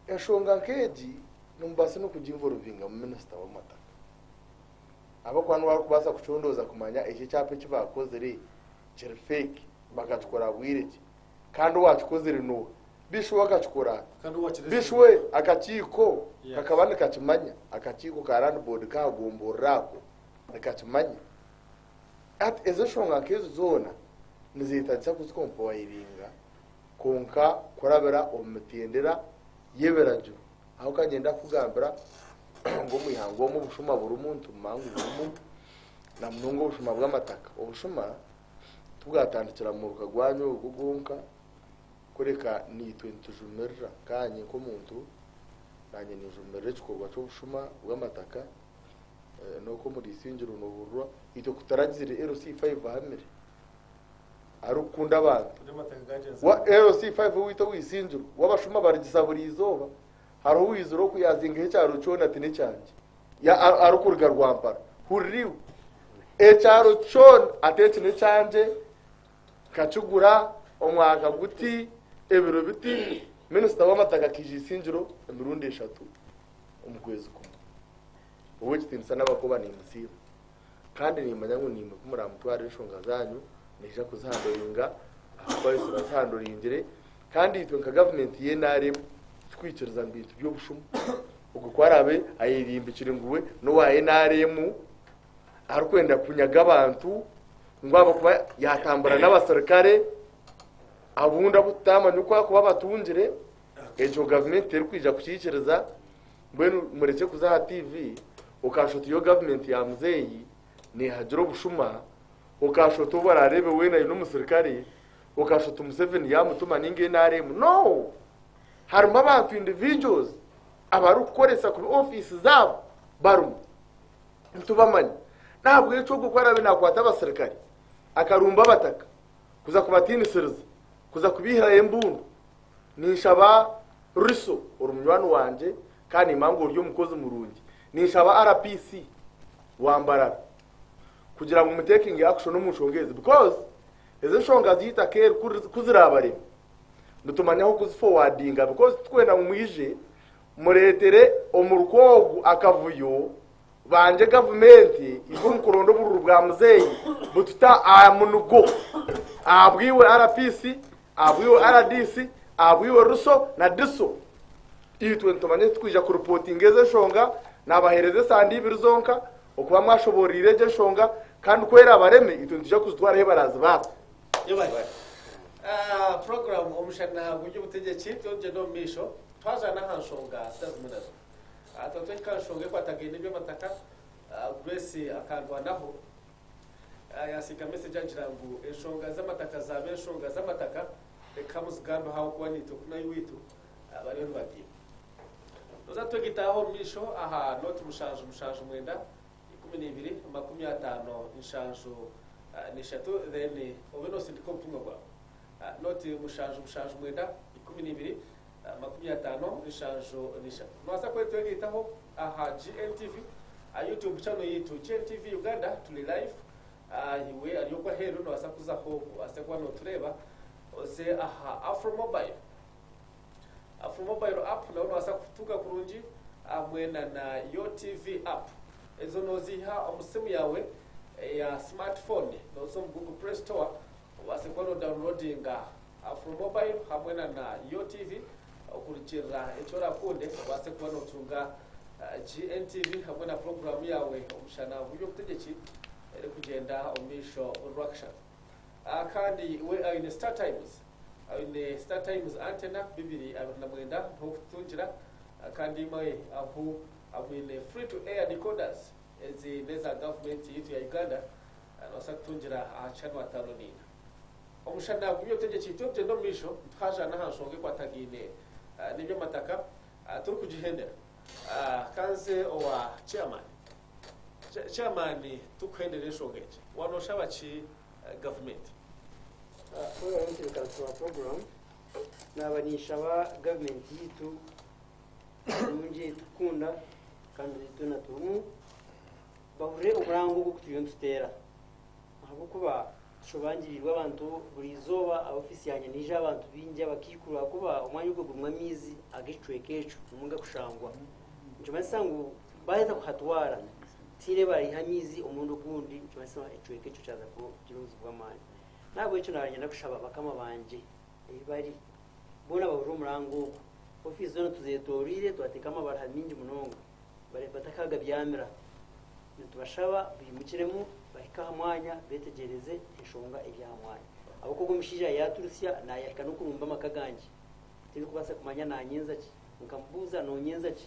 eshonga keji numbase no kujimvuruvinga mu minister w'amataka abo kwanu bakubaza kuchondoza kumanya iki cyape kibakozere kiri fake bakachukura bwiriki kandi wachikozere no bishwe akachukura kandi wakire bishwe akachiko Yeah. kakabane kachimanya akachiko karani board ka gomborako akachimanya at ezo shonga kezo zona nizita kuzikompa iringa konka kurabera omutendera yeberaju aho kagenda kugambira ngo muyihango wo mu bushuma buri umuntu mangu bumu na mnongo bushuma bw'amataka obushuma tugatandikira mu rukagwanyo gugunka kureka ni 20 jumerra kanye ko muntu nanye ni jumerra kikorwa cyo bushuma bw'amataka noko muri sinjiro no burwa ito kutaragizire RC5 hamere arukunda abantu wa RC5 wito wisinjiro wabashuma barigisaburi izoba haro wizuro kuyazinga cyaro cyo ati ne cyanje ya arukuriga rwampara hurriwe cyaro cyo atetse ne cyanje kacugura omwaka guti ebiro biti minister w'amataka kijisinjiro emirundi 3 umukwezi kumwe ubu kitinsa n'abakoba ni musiba kandi ni manyangu ni kumura mutware shonga zanyu nija kuzahandoringa abakozi bazahandoringire kandi itwe nka government ye narem twikiriza mbintu byo bushuma ugukwarabe ayirimbikire nguwe no waye naremu arikwenda kunyaga abantu ngwabo kuba yatambura n'abasirikare abunda butamanya uko kuba batungire ejo government iri kwija kushikiriza mbene mureke kuzaha TV ukashota iyo government ya muzeyi ni hajiro bushuma ukashota ubararebe wena n'umusirikare ukashota Museveni yamutuma ninge naremu no harimo abantu individuals abarukoresa ku office zabo barumu ntubamanye ntabwo cyo gukora binakwata abasirikare akarumba bataka kuza kubatinisiriza kuza kubihira embundu nishaba riso urumywano wanje kandi imango ryo mukozi murungi nishaba RPC wambara kugira ngo umutekinge action n'umushongeze because ezo shonga zita care kuzirabare ndutumanya ko kuziforwardinga because twenda mumwije muretere omurukogu akavuyo banje government iguru kurondo bururu bwa muzeyi bututa amunugo abwiwe RPC abwiwe RDC abwiwe ruso na diso itwe ntumanye twija ku reporting ezo shonga nabahereze sandi birzonka okuba mwashoborire je shonga kandi kwera bareme itwe tuje kuzitwara he barazi bata program omushana buryo butegeki tonje no misho twazana hanshonga sazmunazo atotwe kanshonge kwatagene byo mataka Grace akandwanaho yasika message agirangu eshonga z'amataka zabe eshonga z'amataka ekamuzigambe hawo kwanito kuna yiwitu bari bagiye noza twegitaho misho aha not mushanju mwenda 12 50 inshanju nishatu then obino sindiko butumwa bwa not mushanju mwenda 12 50 inshanju nishatu noza kwetwegitaho aha GNTV YouTube channel yitu GNTV Uganda tuli live iwe aliyokwa hero no asakuza ho asekwa no tureba ose aha Afro Mobile app no asakutuka kurunji amwena na Yo TV app ezo noziha omusimu yawe ya smartphone no so Google Play Store wasekwa no downloading Afro Mobile hamwena na Yo TV okurikira echora kunde wasekwa no tunga GNTV hamwe na program yawe omushana buryo butegeki eri kugenda omisho reaction kandi we in Star Times antenna bibiri abamwenda ntutungira kandi mai aho abine free to air decoders ezi neza government yitu ya Uganda anosatungira channel 5 nina omushana buryo butegeki tubye no misho twaja na hanshonge kwatagine nibyo mataka turi kujihendera kanze owa chairman tukhendere shogeje wanoshaba chi government oyo ntikanso program nabanisha ba government yitu munje tukunda kandi tuna tumu bahure umurango gwo kutuyondutera ahubwo kuba shobangirirwa abantu buri zoba office yanye nije abantu binje bakikura kuba umwanya ugwo gumwamizi agicwekecho umunga kushangwa njumasa ngo baheza kuhatwara tire bari hamizi umuntu kundi njumasa icweke cyo cyaza ko kiruzi bw'amani nabo icyo naragenda kushaba bakama banje bari bona bahuje umurango office zone tuzetorire twatekama barahaminje munongo bare batakaga byamira nitubashaba bimukiremo bahika hamwanya betegereze ishonga ijyamwanya abo kugumishija yaturusya nayashika no kurumba makaganje tiri kubasa kumanya nanyenza ki nkambuza no nyenza ki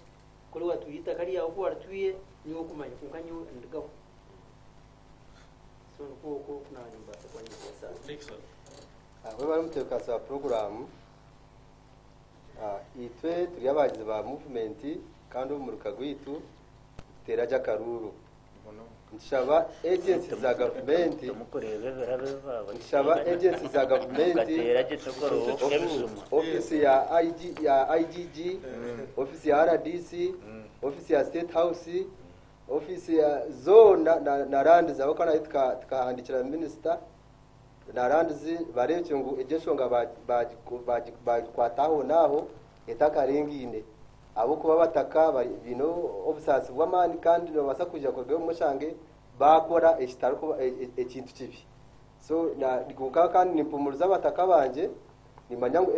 kuri watuyita kari yaho ko waratuye niwo kumanya kunkanyo ndigaho so nuko kunani mbasa kwa nyesa Nixon we bari mutekasa wa program itwe turi abagize ba movement kandi umuruka gwitu teraja karuru nshaba agency za government nshaba agency za government office ya IGG office ya RDC office ya State House office ya zone na rand za kana tukahandikira minister na rand bareke ngo ejesho nga bakwataho naho etakarengine abo kuba bataka bino obusasi bw'amani kandi no basakuja kugwe mushange bakora ekitaruko ekintu kibi so na dikuka kandi nimpumuruza abataka banje nimanya ngo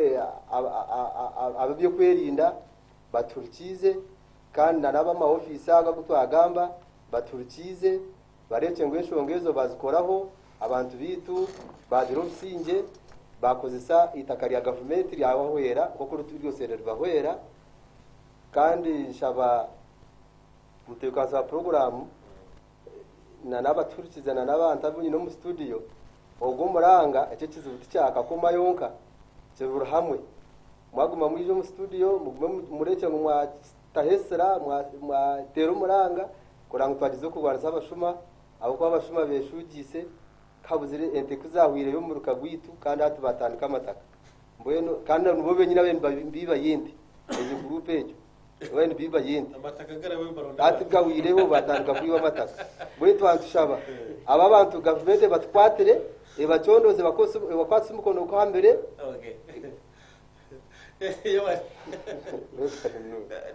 ababyo kwerinda baturikize kandi naraba ma office aga kutwagamba baturikize bareke ngo eshongezo bazikoraho abantu bitu badiro bisinge bakozesa itakari ya government ryawahwera kuko rutubyose rwahwera kandi nshaba mutekasa program na nabaturikiza na nabantu abunyi no mu studio ogwo muranga ecyo kizubuti cyaka koma yonka cyebura hamwe mwaguma muri mu studio mureke ngo mwatahesera mwatera umuranga kuranga twagize kurwara abashuma abo kwa abashuma beshugise kabuzire ente kuzahwire yo muruka gwitu kandi hatubatandika amataka mbweno kandi nubo benyina biba yindi izi groupe ejo wene biba yindi amataka garawe baronda ati gawireho batandika kwiba amataka bwe twantushaba aba bantu government batwatire ebacondoze bakwatse umukono ko hambere okay yawa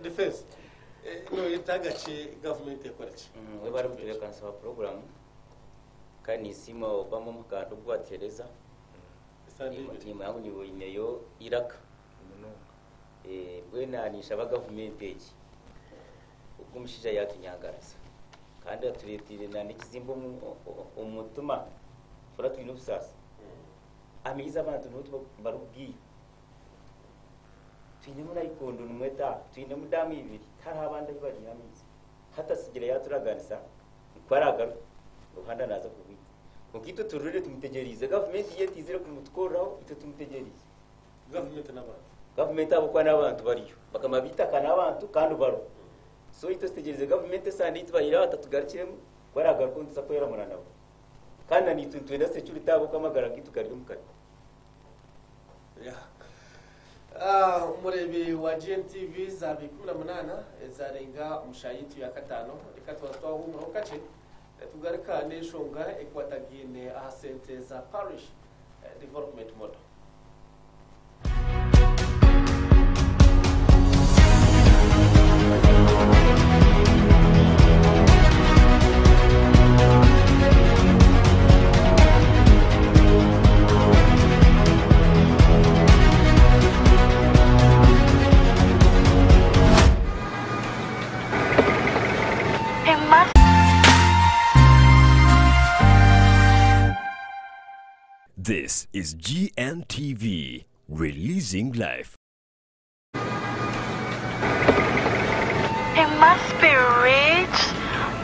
defense no yitagache government yakorache we bari mutwe kansa program kandi sima obama mukando gwatereza nyuma yangu niwo imeyo iraka bwena nisha ba government eki ukumshija yakinyangarasa kandi aturetire na nikizimbo umutuma fora twino busasa amiza abantu n'utwo barubwiye twinemu nayikondo numweta twinemu damu ibiri hari abandi bari hamiza hata sigire yaturaganisa kwaragaru ruhanda naza kubita mukito turure tumutegerize government yetizire kumutkoraho ito tumutegerize government abo kwa nabantu bariyo bakama bitaka nabantu kandi baro so ito stegerize government sandi itbayira batatugarikiremo kwaragaru kunza kwera murana kandi ni tuntwenda security abo kamagara gitugarira mukari umurebi wa GNTV za 18 zarenga umushayitu ya katano reka twatwaho mu kace tugarika neshonga ekwatagine ahasente za parish development model This is GNTV, releasing life. He must be rich,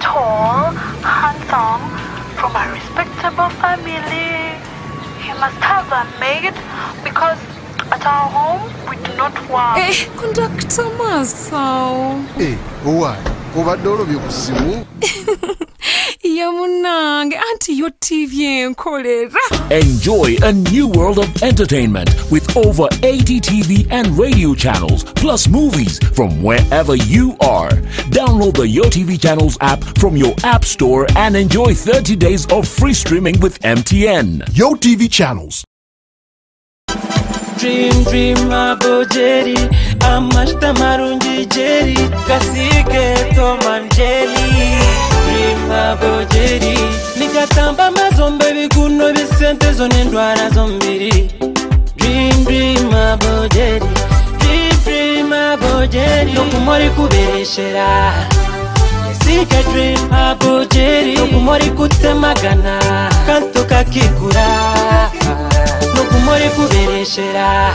tall, handsome, from a respectable family. He must have a maid because at our home we do not work. Conductor Masao. Owa, obadolo byokusimu. Yamunang, anti your TV enkolera. Enjoy a new world of entertainment with over 80 TV and radio channels, plus movies from wherever you are. Download the YoTV Channels app from your app store and enjoy 30 days of free streaming with MTN. YoTV Channels. dream abojeri amashta marungi jeri kasike Tom and Jerry dream abojeri nikatamba mazombe biguno bisente zo n'indwara zombiri dream abojeri dream abojeri no kumori kubereshera kasike dream abojeri no kumori kutemagana kanto kakikura no kumori kubereshera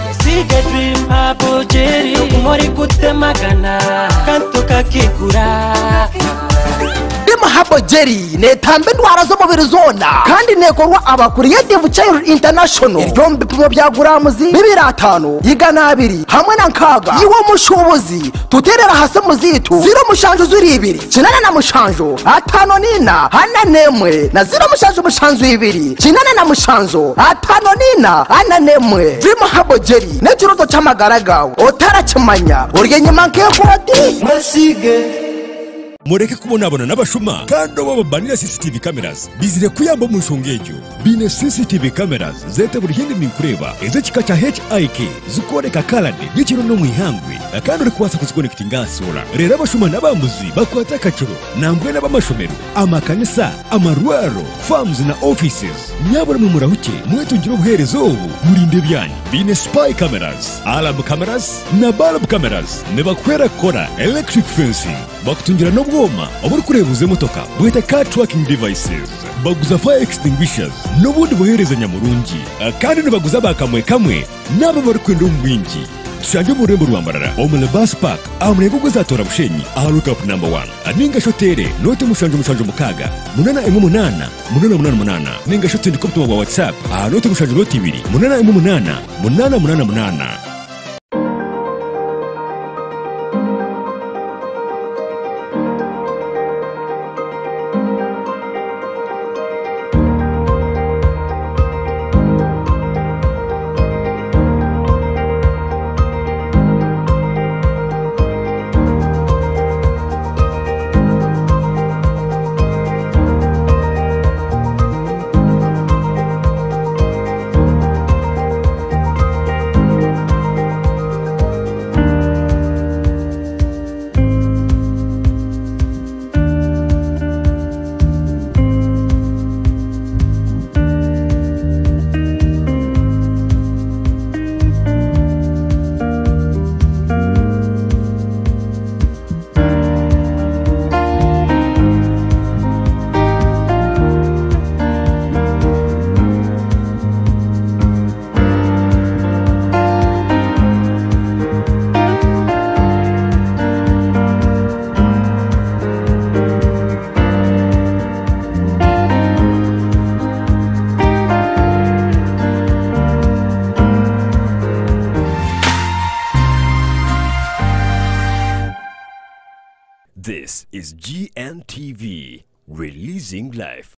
kasike dream abojeri no kumori kutemagana kanto kakikura Mahabo Jerry netambe ndwara zo mubiri zona kandi nekorwa Creative Child International iryo mbipimo bya guramuzi 205 yigana 2 hamwe na nkaga yiwo mushobozi tuterera hase muzitu 0 mushanjo zuri 2 kinana na mushanjo 5 nina hana nemwe na 0 mushanjo mushanzo 2 kinana na mushanzo 5 nina hana nemwe Mahabo Jerry nekiroto cyamagara gawe otarakimanya urye nyuma nkekoti masige mureke kubonabona n'abashuma kandi babanira CCTV cameras bizire kuyamba mu nshongejo bine CCTV cameras zete buri hindi ninkureba ezo kikacha HIK zukoreka kalade n'ikiro no mwihangwe kandi uri kwasa kuzikonekita ngasura rero abashuma n'abambuzi bakwata kacuro nambwe n'abamashomero amakanisa amarwaro farms na offices nyabura mu murahuke mwetungira ubuherezo ubu murinde byanyu bine spy cameras alarm cameras na bulb cameras nebakwera kora electric fencing bakutungira no bwoma aburi kurebuze motoka bwete car tracking devices baguza fire extinguishers n'ubundi boherezanya murungi kandi nibaguza bakamwe kamwe nabo bari kwenda umwingi tushanje mu rembo rwambarara omule bus park amurego guzatora bushenyi aharuka number 1 aninga shotere note mushanje mukaga 888 888 ninga shotere ndikopto wa WhatsApp note mushanje note 2 888 888. This is GNTV, releasing life.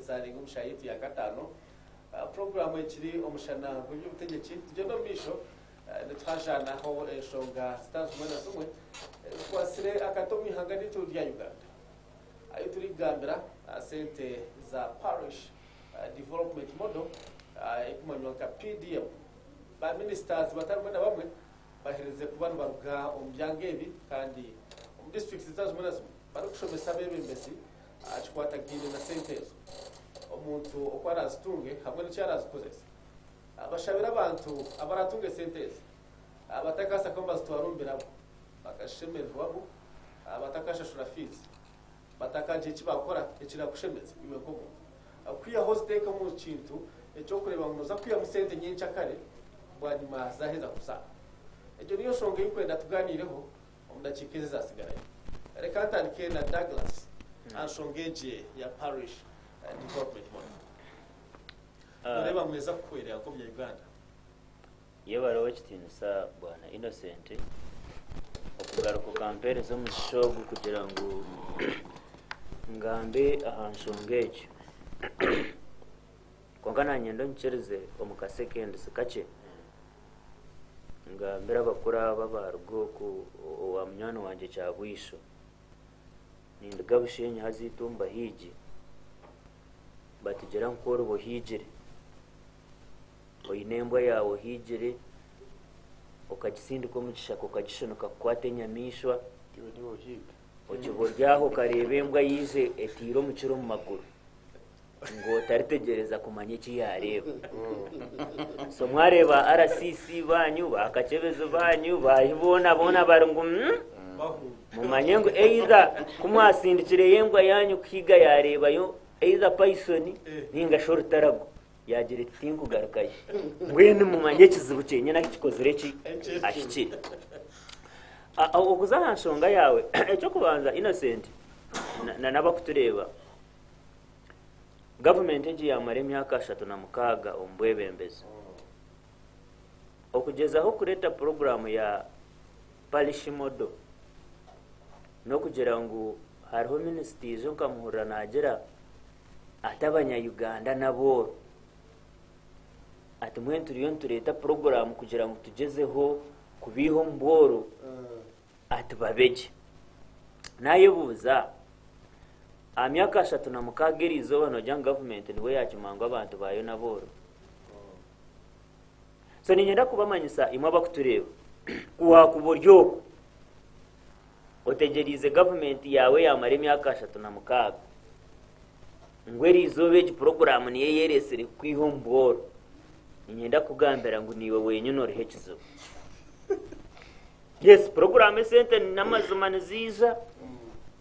Zaringa umushayiti ya gatano program ekiri omushana gw'ubutegetsi tugenda misho twajana ho eshonga stars mwana zumwe kwasire akatomi hangani to ya Uganda ayo turi gambira sente za parish development model ikumanywa ka PDM ba ministers batarumwe na bamwe bahereze kubana baruga omubyangebi kandi district stars mwana zumwe barukushomesa bebe mbesi achikwata gine na sente omuntu okwarazitunge hamwe n'icyarazikoze abashabira abantu abaratunge sentezi abatakasa ko bazitwarumbiramo bakashemerwamo abatakashashura fees batakaje kibakora ekira kushemeza iwe koko akwiya hosteka mu kintu ecyo kureba munoza kwiya musente nyinshi akare bwanyuma zaheza kusana ecyo niyo shonge yikwenda tuganireho umudakikeze zasigara reka tandike na Douglas ashongeje ya parish development model reba mweza kwelera ko bya Uganda yebarowe kitinisa bwana Innocent okugaruka kampere zo mushogo kugira ngo ngambe ahanshongeje konkana nyendo nchereze omukase kendi sikache ngambira bakura babargo ku wa mnyano wanje cyabwisho nindagabushenye hazitumba hiji batugera nkoro bo hijire oyinembo yawo hijire okagisindiko mukishaka okagishonoka kwate nyamishwa ndiwo higa okiboryaho karebembwa yize etiro mukiro mu maguru ngo taritegereza kumanya iki yareba so mwareba RCC banyu bakacebezo banyu bayibona bona barungu mumanye ngo either kumwasindikire yembwa yanyu kiga yareba yo either Python ninga shortarago yagira tingu garukaye ngwene mumanye kizibu cyenye nakikozere ki ashikira okuza nshonga yawe ecyo kubanza Innocent nabakutureba government eji yamare myaka 36 ombwebembezi okugezaho kureta program ya parish model no kugira ngo hariho ministries zo kamuhura nagira atabanya Uganda nabo ati mwe turiyo tureta program kugira ngo tugezeho kubiho mboro ati babeje nayebuza amyaka 36 irizo bano jang government niwe yakimangwa abantu bayo naboro so ninyenda kubamanyisa imwe bakutureba kuha kuburyo otegerize government yawe yamare myaka 36 ngweri izobe ki program niye yeresere kwihomboro ninyenda kugambira ngo niwe wenyine orehekizo yes program center namazuma nziza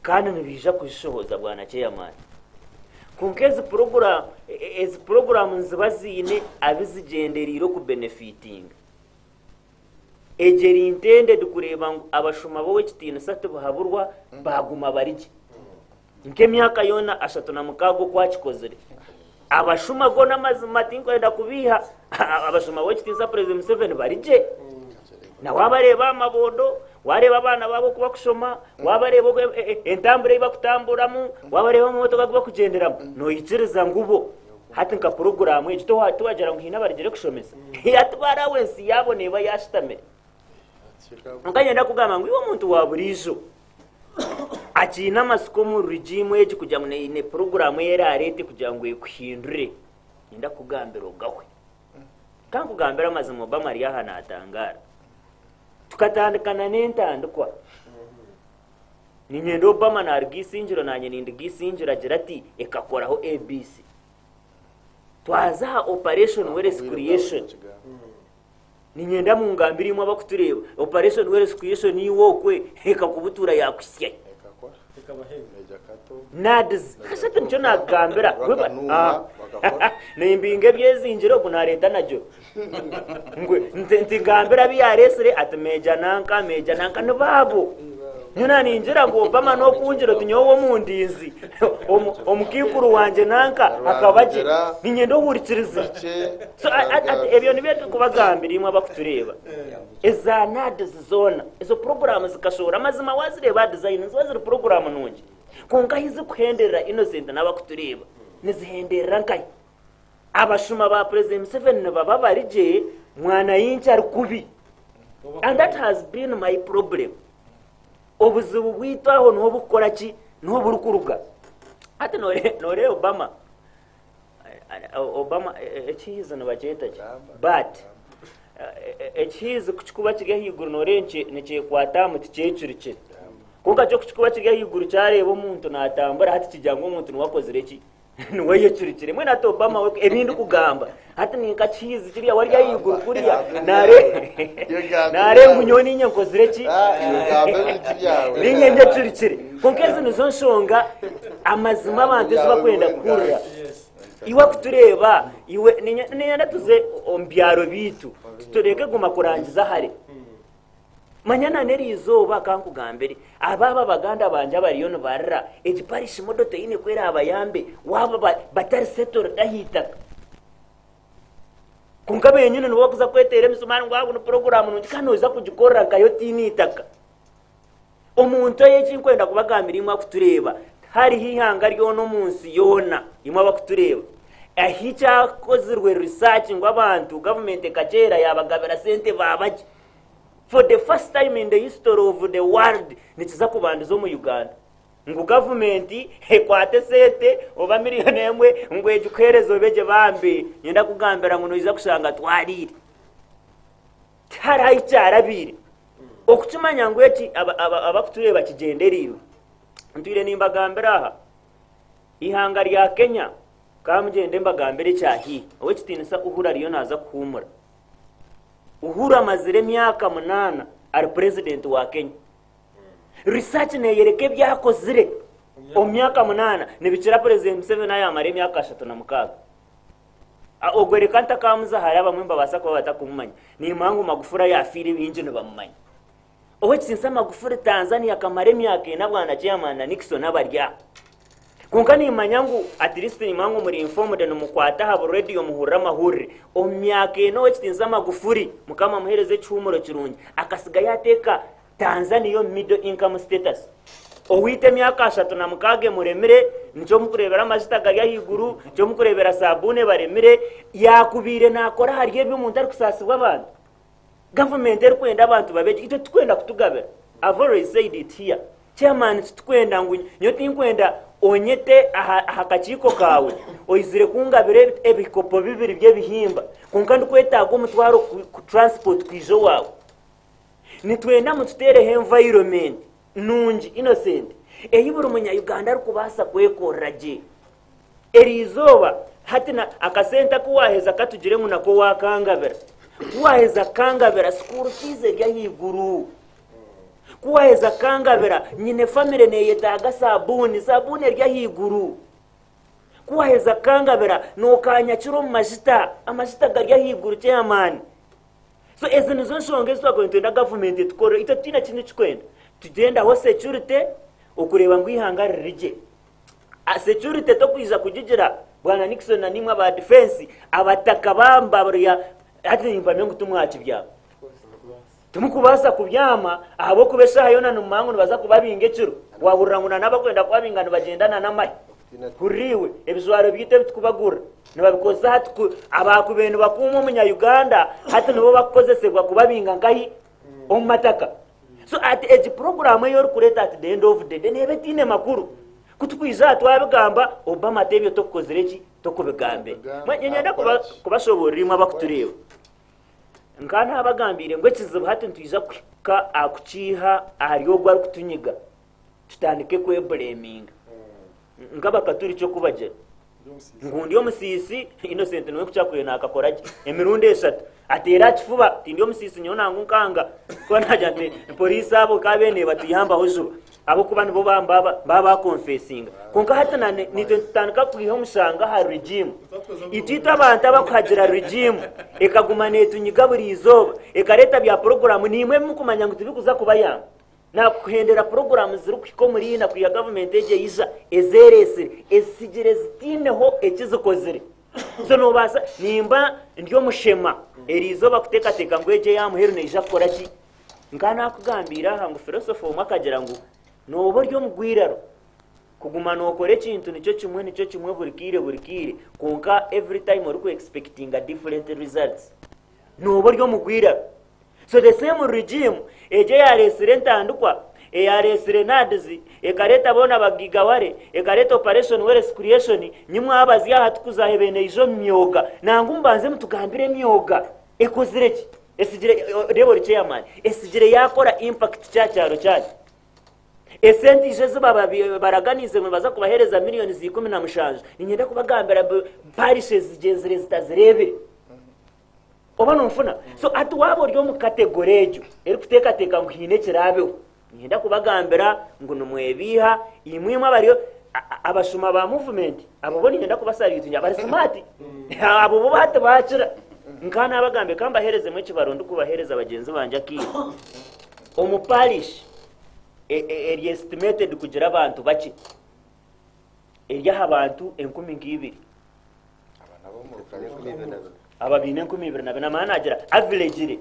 kandi nibija kushoboza bwana chairman kunkeze program nzibazine abizigenderiro ku benefiting ejeri intended kureba abashuma bowe kitino satu bahaburwa baguma barije nke myaka yona 36 kwakikozere abashuma go namazima tinko enda kubiha abashuma bowe kitisa president 7 barije na wabareba amabondo wareba abana babo kuba kushoma wabareba entambure ibakutamburamu wabareba motoka kuba kugenderamo no yiciriza ngubo hati nka program ekito watubagera ngo hina barigere kushomesa yatwara wensi yabone bayashitamere nkanyenda kugamba ngo iwo muntu waburijo akina masiko mu regime eji kujya ne program yera arete kugira ngo ekuhindure nda kugambira ogahwe kankugambira amazimo Obama ari aha natangara tukatandikana n'entandikwa ninyendo Obama na argisinjiro nanye nindigisinjira girati ekakoraho ABC twaza operation wealth creation ninyenda mu ngambiri mu abakutureba operation wealth creation yiwokwe ekakubutura yakusye nadiz hasatu ncho nagambira nimbinge byezinjiro kunareta najo ngwe ntigambira byaresere atmeja nanka nbabo nyuna ninjira ngo Obama no kunjiro tunyowo mundinzi omukikuru wanje nanka akabaje ninyendo hurikiriza so ebyo nibyo kubagambira imwe abakutureba eza nadiz zona izo program zikashora amazima wazireba design wazire program nungi konka hizi kuhenderera Innocent nabakutureba nizihenderera nkai abashuma ba president 7 baba barije mwana yinchi ari kubi and that has been my problem obuzubu bwitaho no bukora ki no burukuruga ate nore Obama echiza no bacheta but echiza kuchikuba kigahiguru norenche neche kwatamu tichechuriche konka cyo kuchikuba kigahiguru cyarebo umuntu natambara hati kijyango umuntu wakozere ki niwe yecurikire mwe nato Obama we ebindu kugamba hati ninkachizi kiriya wari yayiguru kuriya nare ngunyoni nyenko zireki ninye ndecurikire konkeze nizo nshonga amazima abantu zibakwenda kurra iwe kutureba iwe ninya ndatuze ombyaro bitu tutoreke guma kurangiza hari manyana neri izoba kankugambere ababa baganda banje bariyo no barra ejiparish modoto ine kwera abayambe waba batari sector dahita kunkabe yenyine no bakuza kwetere misumani ngwabo no program no kanoza kugikorra kayo tinitaka omuntu yechi kwenda kubagambira imwe kutureba hari hihanga ryo no munsi yona imwe bakutureba ahicha kozirwe research ngwabantu government kachera yabagabira sente babaje for the first time in the history of the world nikiza kubandizo mu Uganda ngo government hekwate sete oba miliyoni emwe ngo ejukerezo beje bambe yenda kugambira ngo noiza kushanga twarire tarayi cyarabire okucumanya ngo eti abakutureba kigenderiro ntire nimbagambira aha ihanga rya Kenya kamugende mbagambire cyahi owe kitinisa uhura riyo naza kuhumura Uhuru amazire myaka 8 ari president wa Kenya research neyereke byakozire o myaka 8 nibikira president Museveni ayamare myaka 36 ogwereka ntakamuza hari abamwe mbabasa ko batakumanya ni impamvu Magufuli yafire binje no bamumanya owe kinsa Magufuli Tanzania kamare myaka ina bwana chairman na Nixon abarya kunkani imanyangu at least imangu muri informed no mukwata habo radio muhurra mahurre o myake no wekitinza Magufuli mukama muhereze cyumuro kirungi akasiga yateka Tanzania yo middle income status o wite myaka 3 na mukage muremere nico mukurebera amajita gari yahiguru cyo mukurebera sabune baremere yakubire nakora hariye by'umuntu ari kusasibwa abantu government eri kwenda abantu babeje ite twenda kutugabera I've already said it here chairman twenda ngo nyoti kwenda onyete ahakachiko kawe oizire kungabire ebikopo bibiri bye bihimba kunkandi kwetago mutwaro ku transport kwijo wawe nitwenda mututere environment nungi innocent eyibura umunya Uganda ari kubasa kwekoraje erizoba hatina akasenta kuwaheza katugire nako wakangabira kuwaheza kangabira school fees ya higuru kuwaheza kangabira nyine family neyetaga sabuni rya higuru kuwaheza kangabira no kanyakiro mu amajita garya higuru cyamani so ezinizo nshonge zwa ntenda government tukoro itatina kintu kikwenda tugenda ho security okureba ngo ihangarije a security to kwiza kujigira bwana Nixon na nimwe aba defense abataka bamba bariya ati impamye ngutumwaci bya tumukubasa kubyama abo kubesha hayona numangu baza kubabinge ciro wahuranguna nabakwenda kwabingana bagendana namaye kuriwe ebizwaro bwite bitukubagura nababikoza hatu abakubenu bakumu munya Uganda hatu nibo bakozesebwa kubabinga ngahi omataka so at age program yo kureta at the end of the day nebetine makuru kutukwiza twabigamba Obama tebyo tokozereki tokubigambe nyenda kubashoborima bakutureba nkana abagambire ngo kizibu hati ntuiza kwika akuciha ariyo gwari kutunyiga tutandike kweblaming ngaba katuri cyo kubagera ngundi yo musisi innocent no kucyakuye nakakoraje emirundi 3 atera kifuba tindiyo musisi nyona ngunkanga ko najate police abo kabene batiyamba hojuba abo kuba nibo baba confessing konka hatana nitandika kuyiho mushanga ha regime itita abantu abakuhagira regime ekaguma netunyiga buri izoba ekareta bya program nimwe mukumanya ngo tubikuza kubayanga na kuhendera program ziri kwiko muri na kuya government eje yiza ezerese esigire zitineho ekizikozire so no basa nimba ndiyo mushema erizo bakuteka ngo eje yamuheru neja koraki ngana kugambira hangu philosophy umakagira ngo no buryo mugwiraro kuguma no kore kintu nicyo kimwe burikire konka every time uri ku expecting a different results no buryo mugwiraro so the same regime eje ya restaurant andukwa ya restaurants ekareta bona bagigaware ekareta operation where's creation nyimwe abazi ya hatukuzahebene ijo myoga nangumbanze mutugambire myoga ekozireki esigire debo chairman esigire yakora impact cyaro cyane esente ije baraganize ngo baza kubahereza miliyoni 17 ninyenda kubagambira parishes zigenzere zitazirebe oba numfuna so ati wabo ryo mu kategorejo eri kuteka ngo hine kirabeho ninyenda kubagambira ngo numwebiha imwimwe abariyo abashuma ba movement abo boni nyenda kubasarira bari smart abo bo bate bacira nkana abagambe kamba hereze mwe kibarondo kubahereza abagenzi banje aki omuparish eri estimated kugira abantu baki erya abantu 12 ababine 12 na manager average ire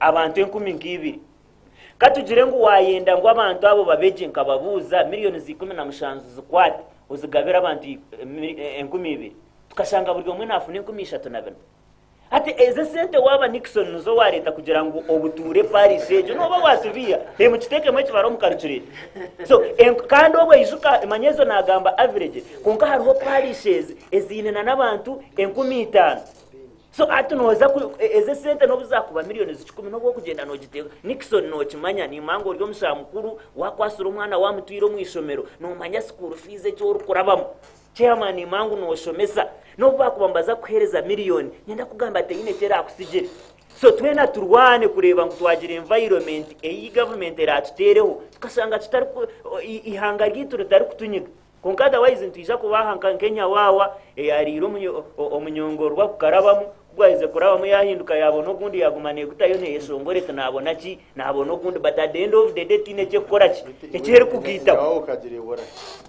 abantu 12 katugire ngo wayenda ngo abantu abo babeje nkababuza miliyoni 15 zikwate uzigabira abantu 12 tukashanga buri umwe nafune 13 ati eze sente waba Nixon nuzo wareta kugira ngo obuture Paris ejo no bawasubiya mu kiteke mwe kibaro mukarucurire so kandi obo ijuka manyezo nagamba average kunka hariho Parishes ezinena nabantu 15 so ati noza eze sente no buzakuba miliyoni 10 no bwo kugenda no gitego Nixon no kimanya ni mango ryo musha mukuru wakwasura umwana wa mutwiro mwishomero no manya school fees cyo rukurabamo chairman ni mangu no shomesa no bakubambaza kuhereza miliyoni nyenda kugamba ate ine kera akusije so twena turwane kureba ngo twagira environment eyi government eratutereho tukasanga tutari ihanga ryitu rutari kutunyiga konkada wise ntija kubaha Kenya wawa yariro omunyongorwa kukarabamo gwaize kurabamo yahinduka yabona gundi yagumane gutayone yeshongore tunabona ki nabona gundi but at the end of the day tine cyo kora ki ekere kugita aho kagire bora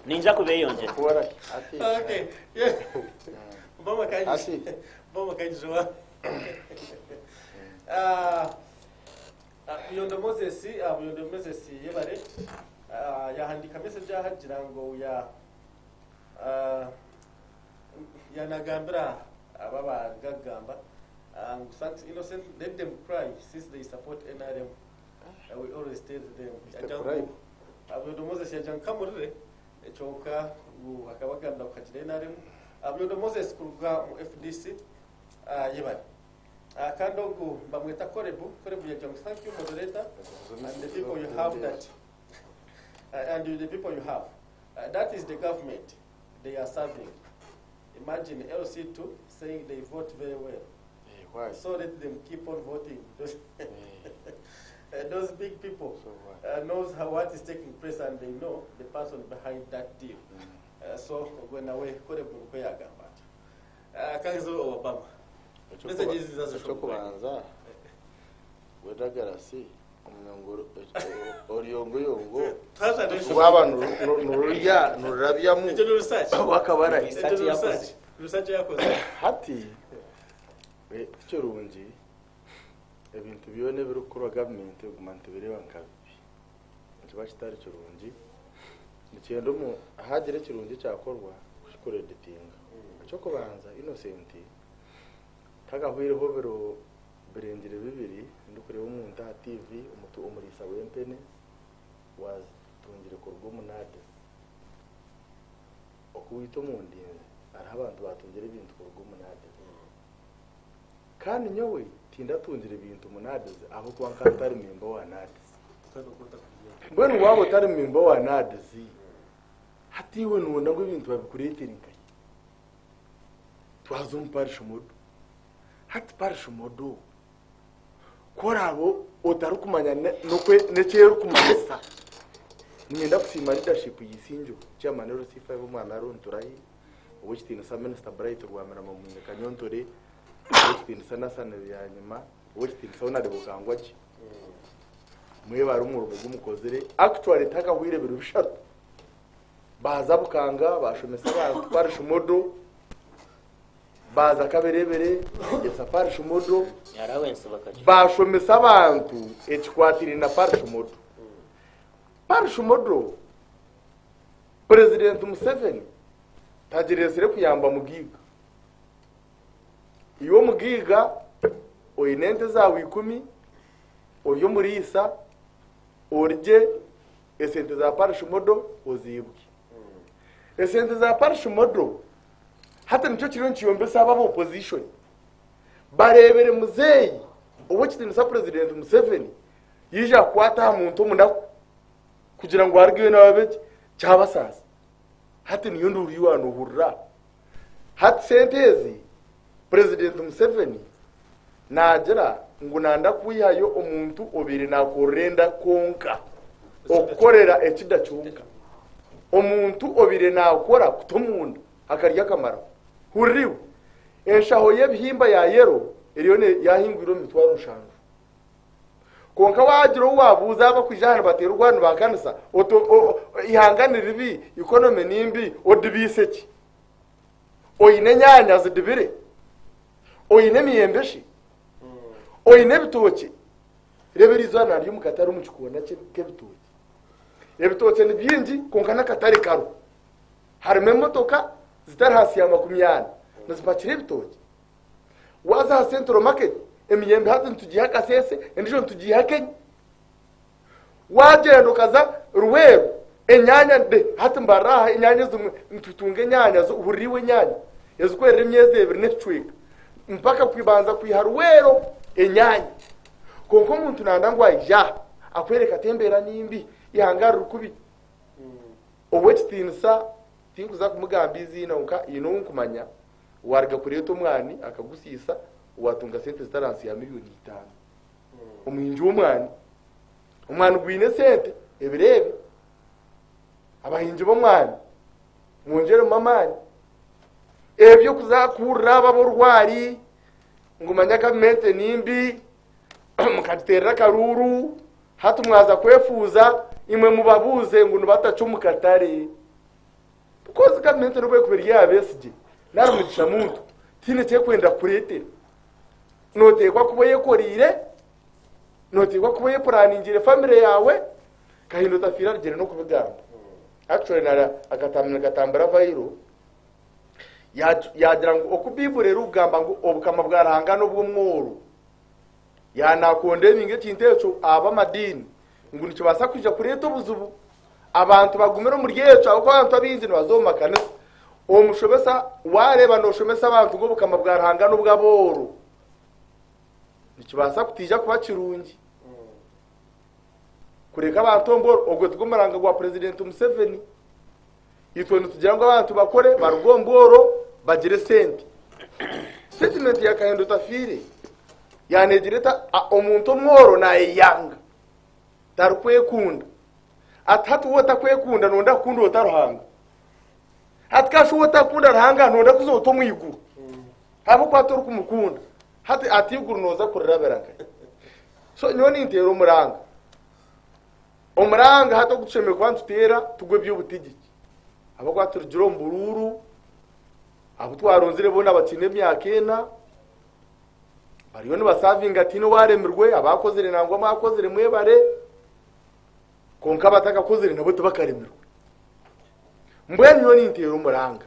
ninja kubeyonje bora okay yeah Boma kanji Boma kanji joa Byondo Moses yebare yahandika message hagira ngo yanagambira ababa gagamba Saint Innocent, let them cry since they support NRM. We always tell them Byondo Moses yajankamurire echoka akabaganda kukagire NRM Byondo Moses kuruga mu FDC yebare kandogo bamweta korebu yajanga thank you moderator and the people you have that and the people you have that is the government they are serving. Imagine LC2 saying they vote very well. Why? So let them keep on voting. Those big people knows what is taking place and they know the person behind that deal. So when away korebu kweyagamba kanzo Obama messages zazo kubanza wedagarasi umunyongoro oriyongoyongo abantu nurya nurabyamu wakabara research yakoze hati cyo rungi ebintu byone birukura government ugumante bireba nkabi ntiba kitari cyo rungi nikendo mu hagire kirungi cyakorwa kushikora editinga cyo kubanza Innocent tagahwireho biro berengere bibiri ndukureba umuntu ha TV umutu umurisa wempene was tungire ko rw'umunade okuwito mundinze ari abantu batungire ibintu ko rw'umunade kandi nyowe tinda tungire ibintu munade aho kwa kantari mimbo wa nade mbona wabo tari mimbo wa nade hatiwe nunda ngo ibintu babikuretinga twazumparisha umudu hati parisha umudu korabo otarukumanya nokwe necero kumanesa nimenda kusima leadership yisinjo chairman ro C5 umwana aronturahi ubukitina sa minister Bright rwamera mu kanyontore ubukitina sana yanyuma ubukitina sa unade bukangwaje mwe bari umurugo gumukozere actually takahwire biru bishatu baza bukanga bashomesa abantu parisha umudu baza kaberebere yesa parisha umudu yarawense bakaje bashomesa abantu ekikwatiri na parisha umudu parisha umudu President Museveni tagiresere kuyamba mugiga iyo mugiga oyinente zawe 10 oyo murisa orje esente za parisha umudu ozibwe esente za parisha umudu hata nicho kiron kiyombesa aba opposition barebere muzeyi ubu kitinisa President Museveni yija kwata muntu munda kugira ngo hargiwe n'ababeki cyabasasa hati niyo nduri wano hurra hati sentezi President Museveni nagira ngo nanda kuyihayo omuntu obiri nakorenda konka okorera ekidacyunka omuntu obiri nakora kutomunda akarya kamara hurriwe enshaho y'ebihimba ya yero iriyo ne yahingwiro mitwaro nshango konka wagira wabuza abakwijana batera urwano bakanisa ihanganira ibi economy nimbi odibiseki oyine nyanya zidibire oyine miyembeshi oyine bitoki reberizana ryo mukatari mukikona ke bitoki ebitoki ni byingi konka nakatari karo harimo motoka zitari hasi ya 20 nazipakire bitoki waza ha Central Market emiyembe hati tugiha kasese endijo tugiha Kenya wagenda kaza ruweru enyanya de hati mbaraha enyanya zimwe ntutunge nyanya zo huriwe nyanya yazikwerera imyeze ebiri netwika mpaka kwibanza kwiharuwero enyanya konko muntu nandangwa ija akwereka tembera nimbi ihangara rukubi obwetinsa tinkuza kumugambizi nonka inonkumanya warga kureto mwani akagusisa watunga sente zitaransi ya miliyoni 5 umwinji w'umwani umwana gwine sente ebirebe abahinji bo mwani mwongere mamani ebyo kuzakura baborwari ngumanya kamente nimbi mukatera karuru hatu mwaza kwefuza imwe mubabuze ngo nubatacumukatare because kamente nobwe kubiriya abesije narumugisha muntu tine cye kwenda kuretera notekwa kuboye korire notekwa kuboye planingire family yawe kahindo tafira rigere no kubigamba actually nara akatamina gatambara vairo yagira ngo okubibure rugamba ngo obukama bwarahanga no bw'umworo yanakonde ninge kintecho aba madini ngo nicyo basa kuja kureto buzubu abantu bagumero muri yecho abo abantu abinzi bazomakana uwo mushobesa wareba no shomesa abantu ngo bukama bwarahanga no bw'aboro nicyo basa kutija kuba kirungi kureka abantu mboro ogwe tugumuranga gwa President Museveni itwe tugira ngo abantu bakore barugomboro bagire sente statement ya Kahindo Tafire yanegireta omuntu mworo na yanga tarukwekunda atatu wota kwekunda nonda kunda otaruhanga atkashu wota kunda ruhanga nonda kuzoto mwiguru abo kwatoru kumukunda hati atiguru noza kuriraberanga so nyoni intero umuranga hato guceme kwantu tera tugwe by'ubutigiki abo kwaturujiro mbururu abo twaronzire bona batine myakena bariyo ni basavinga tino waremirwe abakozere nangwa makozere mwebare konka bataka kozere nabo tubakaremirwe mbwe nyoni intero umuranga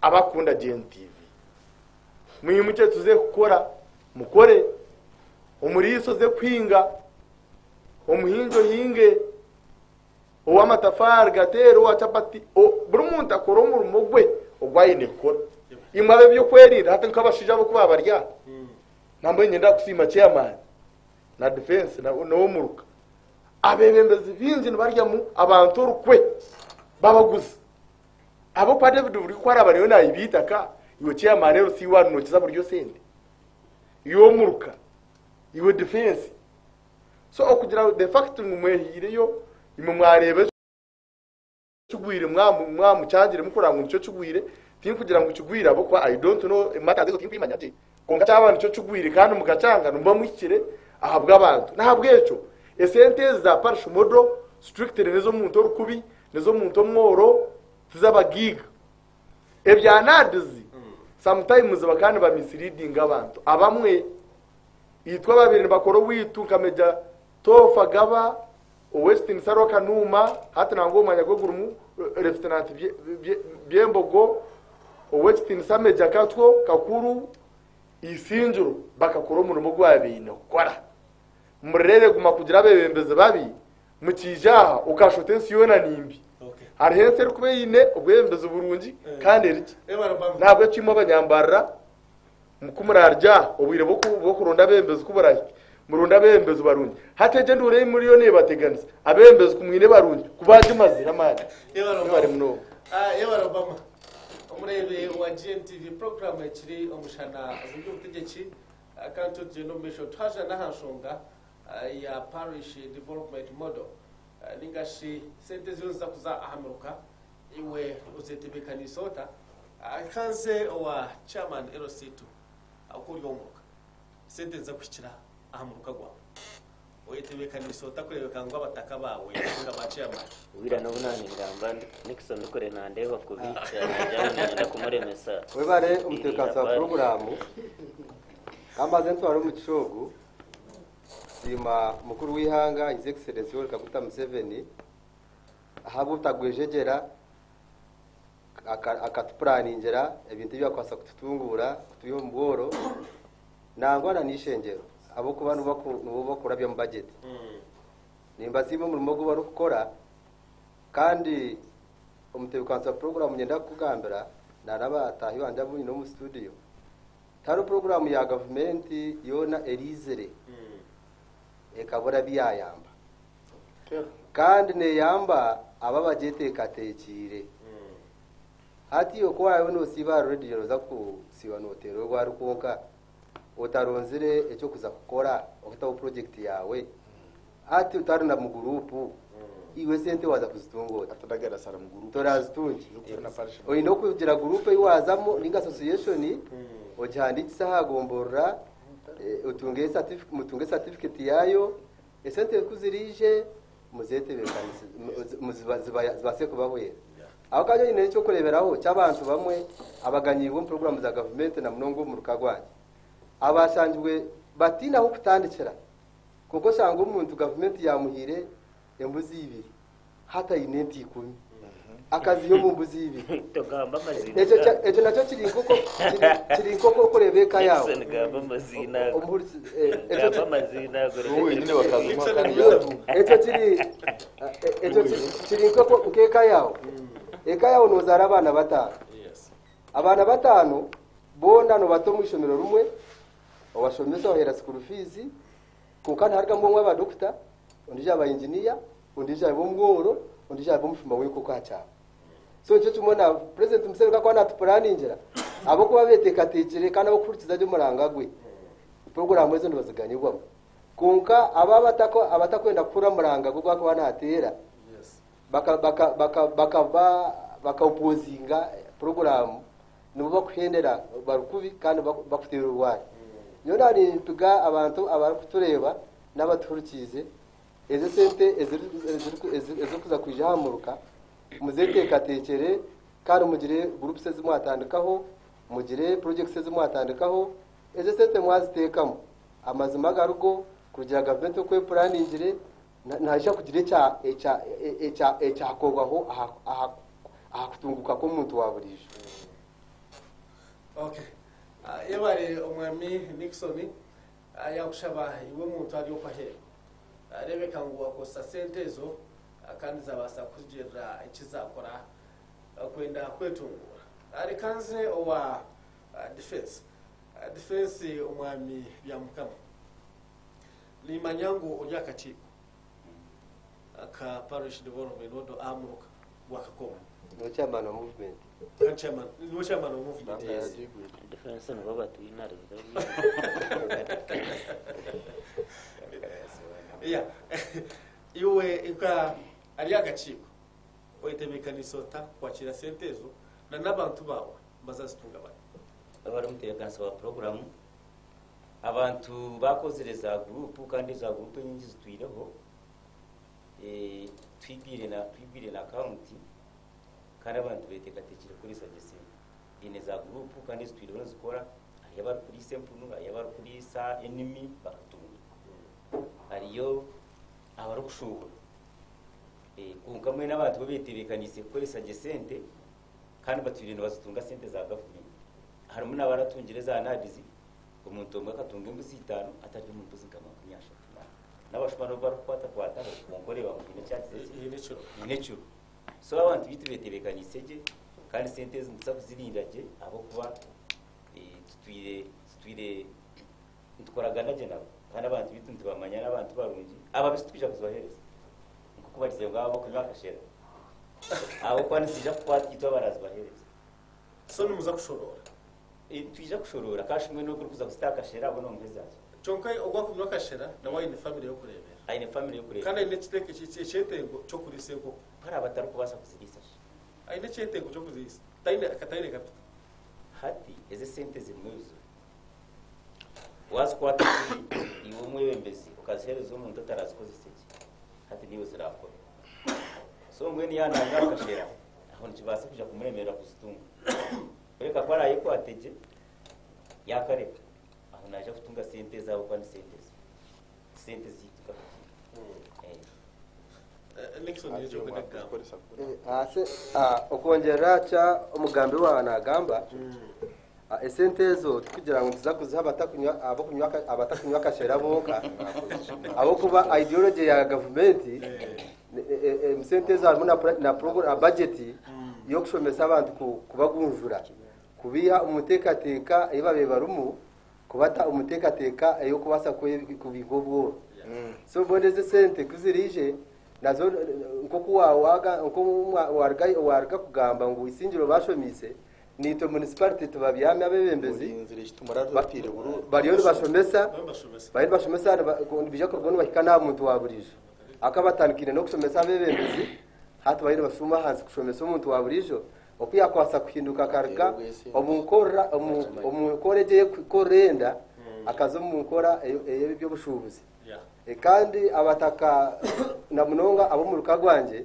abakunda GNTV mwimuke tuze gukora mukore umuriso ze kwinga umuhinjo hinge owamatafari gatero wa chapati buri muntu akora umurimo gwe ogwayine gukora imwabe byo kwerira hata nkabashija bo kuba barya nambaye nyenda kusima chairman na defense na no muruka abebembezi binzi barya mu abantu rukwe babaguza abo kwa David buri kwara bariyo na ibitaka iyo chairman rero si wanu kiza buryo sende iyo muruka iyo defense so okugira de fact ngumwehireyo imumwarebe cyugwire mwamu cyangire mukuranga nicyo cyugwire tin kugira ngo cyugwire abo kwa I don't know mata zo tin kwimanya ati konga cyabana cyo cyugwire kandi mugacanga numba mwikire ahabwa abantu nahabweco esente za parish model strictly nezo muntu rukubi nezo muntu mworo tuzabagiga ebyanadizi sometimes bakane ba misleading abantu abamwe yitwa babiri bakoro witu kameja tofa gaba Western Saroka Numa hata nango manyagogurumu Lieutenant Biembogo Western Sameja Katwo Kakuru isinjuru bakakoro mu mugwa bintu kwara murere guma kugira bebembeze babi mukijaha ukashote siyona nimbi hari hense rukube yine ubwembeze burungi kandi riki ntabwo cyimo abanyambarra mukumurarya ubwire bwo kuronda bembeze kuburahi murunda abembezi barungi hateje ndure miliyoni bateganiza abembezi kumwine barungi kubaje mazira mali bari muno yewe Obama umurebe wa GNTV program ekiri omushana zibyo utegeki kanto genomication twaje nahanshonga ya parish development model ningashi sente zonza kuza ahamuruka iwe uzetebekanisota kanse wa chairman LC2 akuri omuruka sente za kwikira ahamuruka gwa oyetebekanisota kurebeka ngo abataka bawe nga ba chairman ubira no bunani ngamba Nixon ukore nandeba kubica najya kumuremesa we bare umutekano wa programu kamaze ntwara mu kishogu sima mukuru w'ihanga His Excellency Yoweri Kaguta Museveni ahabutagwejegera akatuplaningera ibintu byakwasa kututungura kutuyo mboro nangwana nishengero abo kubantu bakora bya mu budget nimba simo murimo gubara ukora kandi umutekano wa program nyenda kugambira naraba atahi wanje abunyi no mu studio taro program ya government yona erizere ekabora biyayamba kandi ne yamba aba bajete katekire hati yo kwa yo no siba radio za ku siwa no tero gwa rukonka utaronzire echo kuza gukora okutaho project yawe hati utari na mu group iwe sente waza kuzitungura atadagara sara mu group torazitungi oyindo kugira group iwazamo ninga association ojihandikisa hagomborra utunge certificate yayo esente kuzirije muzete bekanise zibase kubahoye aho kanyo nyine cyo kureberaho cy'abantu bamwe abaganyiwe mu program za government na munongo mu rukagwanje abashanjwe batina aho kutandikira kuko sanga umuntu government yamuhire embuzi ibiri hata inenti 10 akazi yo mu mbuzi ibiri togamba mazina ejo nacyo kiri nkoko kurebeka yawo gamba mazina ejo gamba mazina wowe nyine bakazuma ejo kiri nkoko ukeka yawo eka yawo nozara abana batanu abana batanu bonda no bato mwishomero rumwe obashomesa bahera school fees kukana harga mbonwa ba doctor undije aba engineer undije abo mworo undije abo mufuma we kuko acha so cyo tumona president Museveni kwa natuplaningera abo kuba betekatekere kandi abo kurikiza byo murangagwe program ezo ndibaziganyirwa kunka abatakwenda kura murangagwe kwa kwa natera baka program nubo bakuhendera barukubi kandi bakutera urwari nyo nari tuga abantu abakutureba n'abaturukize eze sente ezo kuza kwijahamuruka muzete tekere kandi mugire group se zimwatandikaho mugire project se zimwatandikaho eze sente mwazitekamo amazima garugo kugira government ko planingire naje kugira echa kogwaho aha kutunguka ko umuntu waburije okay yebare umwami Nixon yakushaba iwe muntu ari okwahe rebeka ngo akosa sentezo kandi zabasa kugira ikizakora kwenda kwetungura ari kanze wa defense umwami byamukama ni manyango uryakati aka parish development odo amuruka wakakoma no chairman of movement chairman of movement yes defense no baba tuinare yeah iwe ika ari agaciko oyitebekanisota kwakira sentezo na nabantu bawe bazazitunga bane abari umutekano wa program abantu bakozereza group kandi za group nyingi zitwireho twibire na account kandi abantu betekatekire kuri sagese ine za group kandi zitwireho zikora ayaba kuri sempunu ayaba kuri sa enemy bakatunga ariyo abari gushubura kunkamwe n'abantu betebekanise kuri sagesente kandi batwirinde bazitunga sente za government harimo n'abaratungereza anadizi umuntu umwe akatunga imbuzi 5 atari mu mbuzi kama kunyasha n'abashobora barkwata umugore wa mugine cyatse inecuro so abantu bitubetebekanyise je kandi sente z'insafu zirindage abo kuba tutwire ntwaragana je nabo kandi abantu bitunze bamanya n'abantu barungi aba bisituje kuzohereza kuko bagize ngabo kunywa akashera abo kwani sija kwatitwa barazbahereza so numuza kushorora twija kushorora kashimwe no kuza gustaka kashera abo no mpezazo chonka ogwa kunywa akashera na wine family yo kurebera aine family yo kurebera kandi ine kiteke cyetengo cyo kurisego hari abatari kubasa kuzigisa aine cyetengo cyo kuzisa taine akataine kapita hati eze sente zimwezo waskwata iwo mwebembezi ukazihereza umuntu atarazikoze siki hati niwe zirakora so ngweni yana ngakashera aho nikibasa kuja kumuremera kuzitunga reka kwaraye ko ateje yakareka aho naje kutunga sente zabo kwani sente zituka Nixon yejo kudagamba okongera cha umugambi wa nagamba esente zo kugira ngo tuza kuziha abatakunywa akashera boka abo kuba ideology ya government sente zo harimo na program budget yo kushomesa abantu kubagunjura kubiha umutekateka ibabe barumu kubata umutekateka yo kubasa kubigobwo so boneze sente kuzirije nazo nko warga kugamba ngo isingiro bashomise nito municipality tubabyame abebembezi bariyo bashomesa bija kurwona bakana umuntu waburijo akabatandikire no kushomesa abebembezi hatu bayire bashuma hansi kushomesa umuntu waburijo okuya kwasa kuhinduka karga omukoreje korenda akazo mukora ebyo bushubuzi kandi abataka na munonga abo mu rukagwanje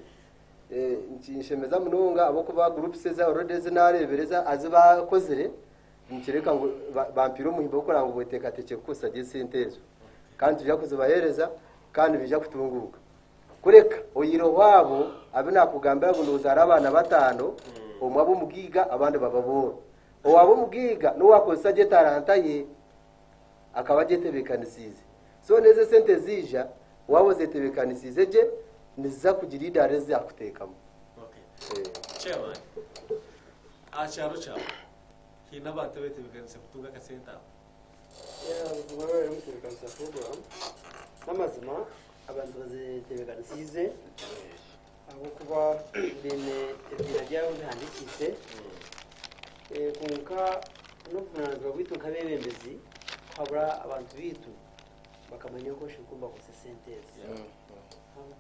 nshemeza munonga abo kuba group seza already narebereza azibakozere nkireka ngo bampiro muhimbo gukora ngo boteka teke kusa gisentezo kandi tujya kuzibahereza kandi bija kutunguka kureka oyiro wabo abe nakugamba ngo ndozara abana batano omwe abo mugiga abandi bababo owabo mugiga no wakosa je taranta ye akaba jetebekanisize so neze sente zija wabo zetebekanisize je niza kugira idare zakutekamo chairman acharo chawo hina bate betebekanisa kutunga ka senta wewe mutebekanisa program namazima abantu bazetebekanisize abo kuba bene ebyira byawo bihandikise kunka no kunanzwa bitu kabebembezi habura abantu bitu bakamanya ko shikumba ku sentence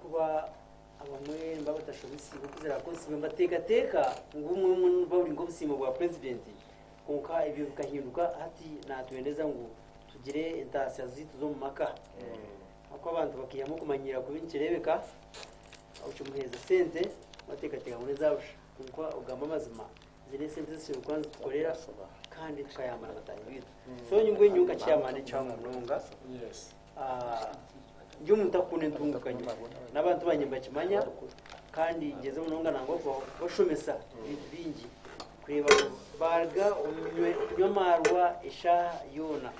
kuba abamwe babatashobisi kuzira ko sibe mbatekateka ngumwe mu bawuri ngo busimo bwa president kunka ibyo bikahinduka ati natuendeza ngo tugire intasi azitu zo mu maka ako abantu bakiyamo kumanyira kubinkirebeka ucumuheza sente batekateka muri zabusha kunka ugamba mazima zine sente zisho kwanza tukorera kandi tukayamana batangiye so nyungwe nyuka cyamane cyangwa munonga yes njye mutakune ntungukanye n'abantu banyemba kimanya kandi ngeze munonga nango bashomesa bingi kureba barga nyomarwa isha yona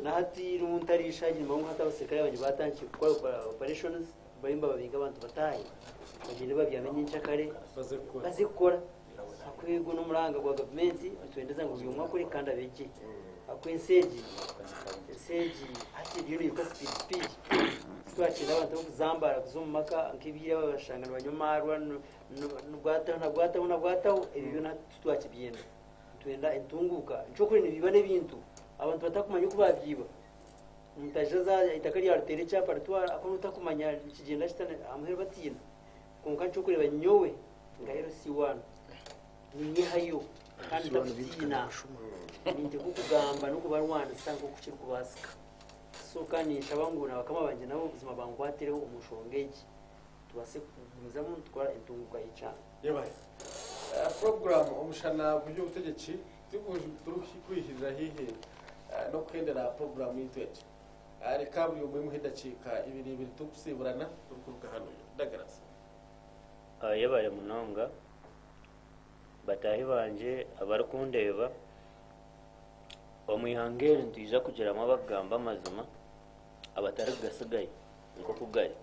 nahati runtarisha nyuma ngo hatabasekare banje batangiye gukora operations barimba babinga abantu bataye bagende babyamenye nshakare bazikora akwego n'umuranga gwa government bitwendeza ngo uyu mwakuri kandi abeki akwenseji ati rero yuko speed twakira abantu kuzambara kuzumaka nkibira babashangana banyomarwa nubwataho ibyo natwakibyenda twenda intunguka cyo kuri ni bibane bintu abantu batakumanya uko babyiba mutajaza itakari ya tere cha partoire ako mutakumanya kigenda kitane amhere batina kunka cyo kuri banyowe ngahero si1 ni hayo kandi tafitina ninde kukugamba no kubarwana sango kuki kubasika so kandi shabanguna bakama banje nabo ubuzima bangwatereho umushongeji tubase kuza mu twara intunguka y'icana yebaye program umushana buryo butegeki turuki kwihirira hihe no kwendera program yitweje ari kabyo mu muhedacika ibiri tukusiburana turukuruka hano dagarasa yebaye munonga batahi banje abarukundeba omwihangere ntiza kugira amabagamba amazima abatari gasigaye nko kugaye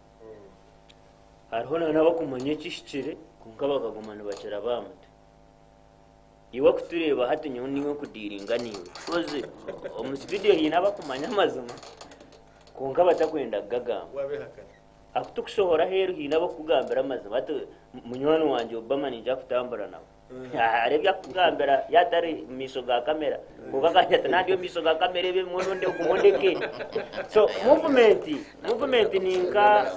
hariho nabo kumanya kishikire kunka bakagumana bakira bamute iwa kutureba hati nyoni nko kudiringa niwe shoze omusvidio hina bakumanya amazima konka batakwenda gagamba wabehakana akutukushobora hero hinabo kugambira amaze bato munywani wanje Obama ninja kutambura nawe arebya kugambira yatari misho ga kamera kugakanya tanadiyo misho ga kamera be mononde kumondeke so movement ninka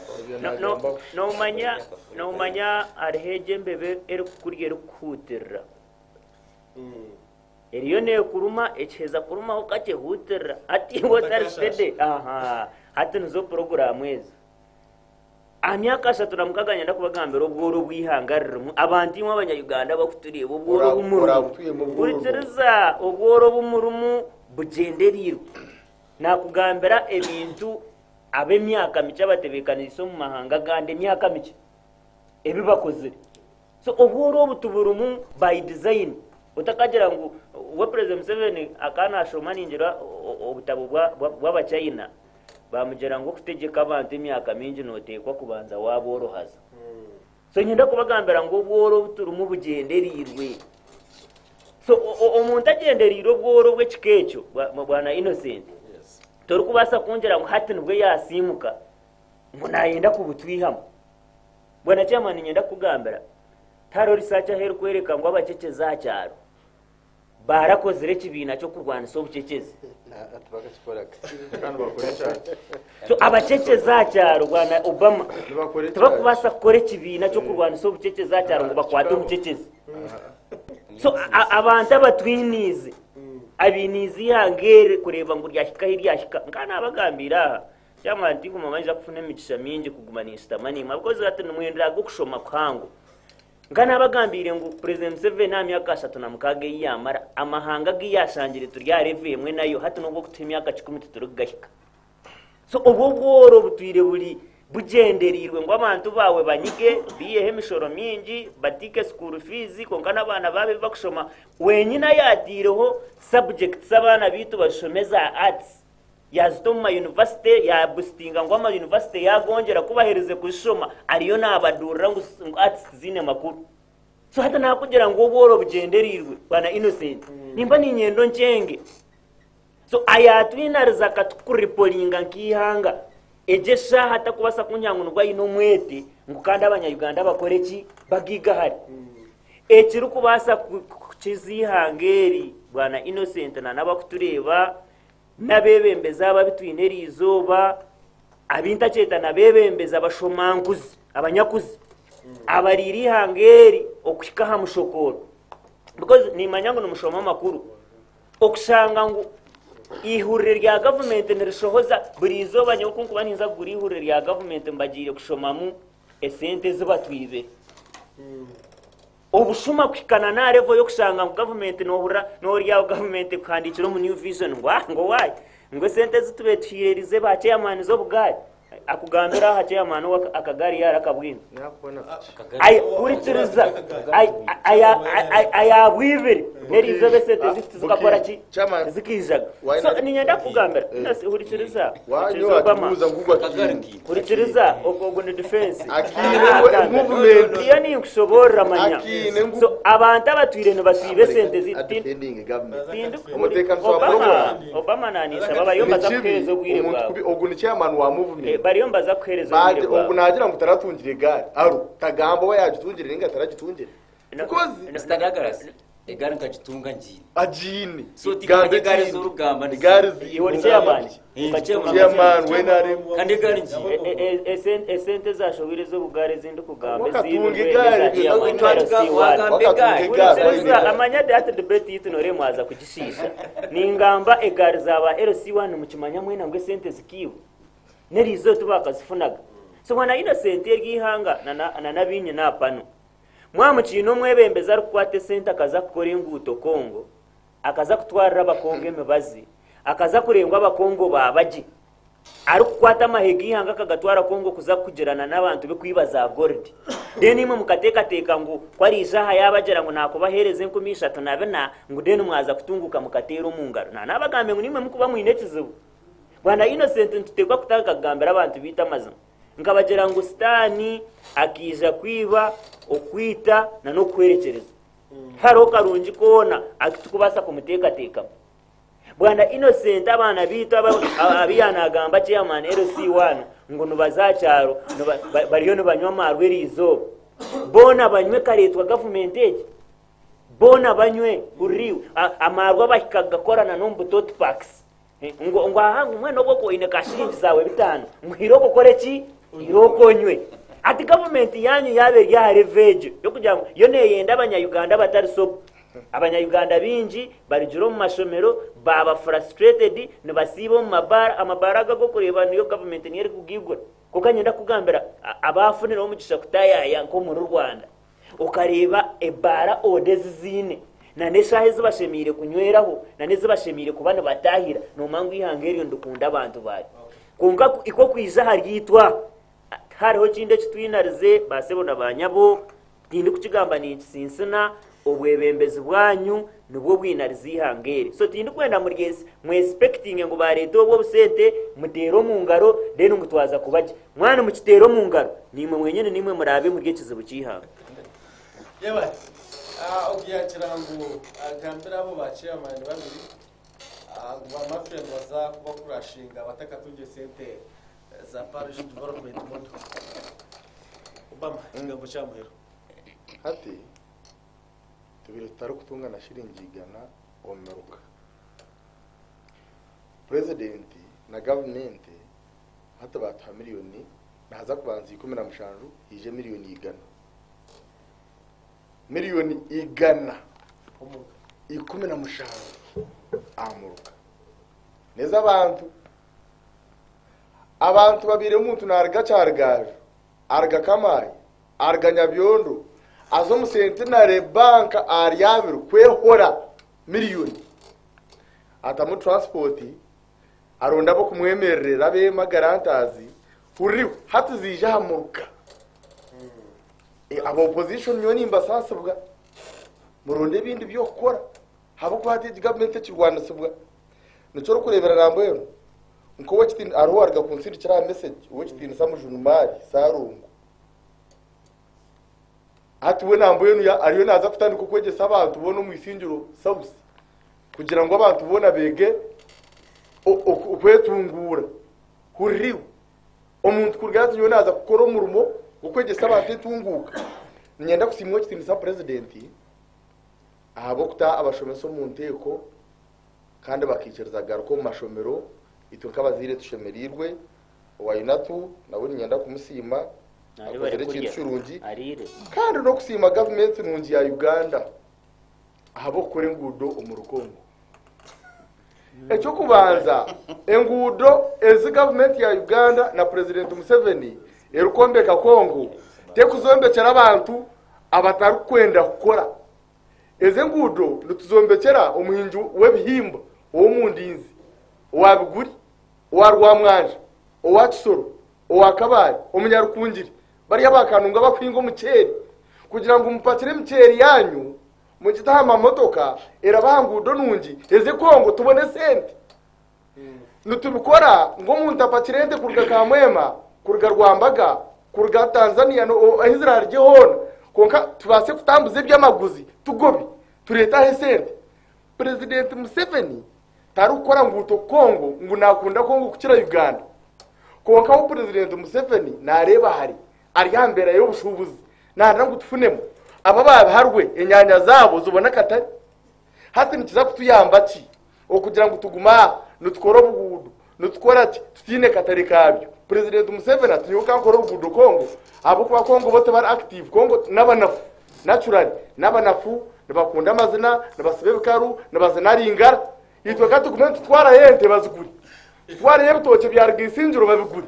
no manya arheje mbebe eri kurye rukutirra eriyo ne kuruma echeza kuruma okache hutirra ati wotari stede hati nzo program ezi amyaka 3 namukaganya ndakubagambira ubworo bwihangarira abantu imwe abanyayuganda bakuturiye ubworo bumurumu uritsiriza ubworo bumurumu bugenderirwe nakugambira ebintu abemyaka mice batebekaniso mu mahanga gande myaka mice ebibakoze so ubworo butuburumu by design utakagira ngo we President Museveni akana shomaningira obutabo bw'abachina bamugera ngo kutegeka abantu imyaka mingi notekwa kubanza waborohaza so nyenda kubagambira ngo bworo buturumu bugenderirwe so omuntu agenderiro bworo bwe kikecho bwana Innocent tori kubasa kunjera ngo hati nibwe yasimuka ngo nayenda kubutwihamo bwana chairman nyenda kugambira taro research ahero kwereka ngo abacece za cyaro barakozere kibina cyo kurwana so buceceze so abacece za cyaro bwana Obama tubakubasa kore kibina cyo kurwana so bucece za cyaro ngo bakwate buceceze so abantu abatwinize abinizi yangere kureba ngo ryashika hiryashika ngana abagambira cyama ndi kumamanje kufuna imicisha mingi kugumanisha mani makoze ati numwendera gukushoma kwangu ngana abagambire ngo President Museveni amyaka 3 namukage yamara amahanga giyashangire turyareve mwe nayo hati nubwo kutimyaka 10 turugashika so ubwo butwire buri bugenderirwe ngo abantu bawe banyige biyehe mishoro mingi batike school fees konkana abana babe bakushoma wenyina yadireho subjects abana bitu bashomeza arts yazitoma university ya boostinga ngo ama university yagongera kubahereze kushoma ariyo nabadurira ngo arts zine makuru so hata nakugira ngo ubworo bugenderirwe bana Innocent nimba ni nyendo ncenge so ayatwinariza katukuripolinga nkihanga ejesha hata kubasa kunyangunurwa ino mwete ngukanda abanyayuganda bakoreki bagiga hari ekiru kubasa kukizihangeri bwana Innocent na nabakutureba nabebembeza ababitwineri izoba abinta ceta nabebembeza abashomankuzi abanyakuzi abariri hangeri okushikaha mushokoro because ni manyango numushoma makuru okushanga ngo ihurire rya government nerishohoza buri izoba nyokunku baninza guri ihurire rya government mbagire kushomamu esente zibatwibe obushuma kwikana na level yo kushanga ngo government nohura no rya government kwandikira mu new vision ngo why ngo sente zitubetwirerize ba chairman zo bugari akugambira ha chairman akagari yarakabwina ay uritsiriza ay bwibiri nerizo besete zikakora ki zikizaga so ninyenda kugambira nase uritsiriza uritsiriza ogogo ni defense movement yani kushobora manya so abantu abatwire no batwibe sente zitindi Obama nani sababa yomba zakuherezo bwire bwawe ogo ni chairman wa movement bariyomba zakuherezo bwire bwawe ogo nagira ngo taratungire gare aru tagambo we yagitungire ninga taragitungire because instagarasi egari nkagitunga njini ajini so tikanje gare z'urugamba igare iwo chairman chairman wenare kandi gare njini esente zashobire zo bugare zindi kugambe amanya data debate yitunore mwaza kugishisha ningamba egari zaba LC1 mukimanya mwena ngo sente zikiwe nerizo tubakazifunaga so mwana Innocent y'ihanga na nabinye napano mwamukino mwebembeza rukwate sente akaza kukora inguto Kongo akaza kutwarira abakongo emibazi akaza kurengwa abakongo babaji ari kukwata amahegi hanga kagatwara Kongo kuza kugirana n'abantu be kwibaza gold deni imwe mukateka ngo kwari ijaha yabagera ngo nakubahereze 13 nabena ngo deni mwaza kutunguka mukatero mungaro nabagambe ngo nimwe mukuba muinekizibu bwana Innocent ntutegwa kutanga gambira abantu bita amazina nkabagera ngo stani akija kwiba okwita na no kwerekereza haro karungi kona akitukubasa kumuteka bwana Innocent abana bitu abiyanagamba chairman LC1 ngo nubazacyaro bariyo nubanywa marwe rizo bona banywe karetwa government age bona banywe uriwe amarwa bakagakorana nombutot packs ngo ahanga umwana bwo ine kashiringi zawe bitanu muhiroko koreki irokonywe ati government yanyu yabe ya revenge yo kugira yo neyenda abanyayuganda batari so abanyayuganda binji barijuro mu mashomero baba frustrated nibasibo mu mabara amabaraga go kureba niyo government niyeri kugigura kokanyenda kugambira abafunira umugisha kutayaya nko mu Rwanda ukareba ebara odezine na neshahe zibashemire kunyweraho na nezibashemire kubana batahira no mangu ihangeriyo ndukunda abantu bari kunga iko kwiza hariyitwa hariho kinde kitwinarize basebona banyabo tindi kukigamba ni sinsina obwebembezi bwanyu nubwo bwinarize ihangere so tindi kwenda murigezi mu expecting ngo bareto obwo busente mutero mu ngaro deni ngutwaza kubaje mwana mu kitero mu ngaro nimwe mwenyene nimwe murabe muri kizibu kihanga yewe ogiya kirango agambira abo baciye amani babiri bamafren baza kuba kurashinga bataka tunje sente za parish development mondo Obama ingabo cyamuhero ati tubiri tutari kutunga na shilingi igana omeruka president na government hata bata miliyoni naza kubanza 15 ije miliyoni igana miliyoni igana 15 amuruka neza abantu babire umuntu narga cyargaje arga kamaye arga nyabyondo azo mu centenary bank ariyabiru kwehora miliyoni atamu transport aronda bo kumwemerera be magarantazi uri hatuzije hamuruka abo opposition nyoni mbasasabwa muronde bindi byo gukora habo kwati government cy'u Rwanda subwa nicyo kurebera rambo yo nko wakitin aruwa arga konsiri kira message wakitin samujunumari sarungu ati we nambo yo ariyo naza kutandika kwegesa abantu ubona mu isingiro sauce kugira ngo abantu ubona bege ukwetungura huriwe umuntu kurgazi yo naza gukora umurumo ukwegesa abantu itunguka nyenda kusimwo kitin sa president abo kuta abashomeso mu nteko kandi bakicereza garuko mu mashomero ituka bazire tushemerirwe wayinatu nawe nyenda kumusima akozere cy'urungi kandi no kusima government nungi ya Uganda abo kore ngudo umurukongo echo kubanza engudo ezi government ya Uganda na president Museveni erukombeka Kongo tekuzombekera abantu abataru kwenda gukora eze ngudo ntuzombekera umuhinju webihimba wo mundinzi wabiguri warwa mwanje owatsoro owakabari umunyarukungiri bari yabakanunga bakwingo muceri kugira ngo umupatire muceri yanyu mu kitama motoka erabangudo nungi eze Kongo tubone sente nutubikora ngo muntu apatire kurga kamwema kurga Rwambaga kurga Tanzania no Israel gihona konka tubase kutambuze by'amaguzi tugobi tureta hesente president Museveni tarukora nguto Kongo ngo nakunda Kongo kukira Uganda konka wo president Museveni nareba hari ari hambere yo bushubuzi nanda ngutufunemo ababa harwe enyanya zabo zubona katari hati nikiza kutuyambaki okugira ngo tuguma nutkora bugudu nutkora ati tutine katari kabyo president Museveni atinyuka nkora bugudu Kongo abo kwa Kongo bote bari active Kongo nabanafu naturally nabanafu nibakunda amazina nibasebe karu nibazenaringara yitwa katugumente twara yente baziguri twara yebitoke byargisinjiro babiguri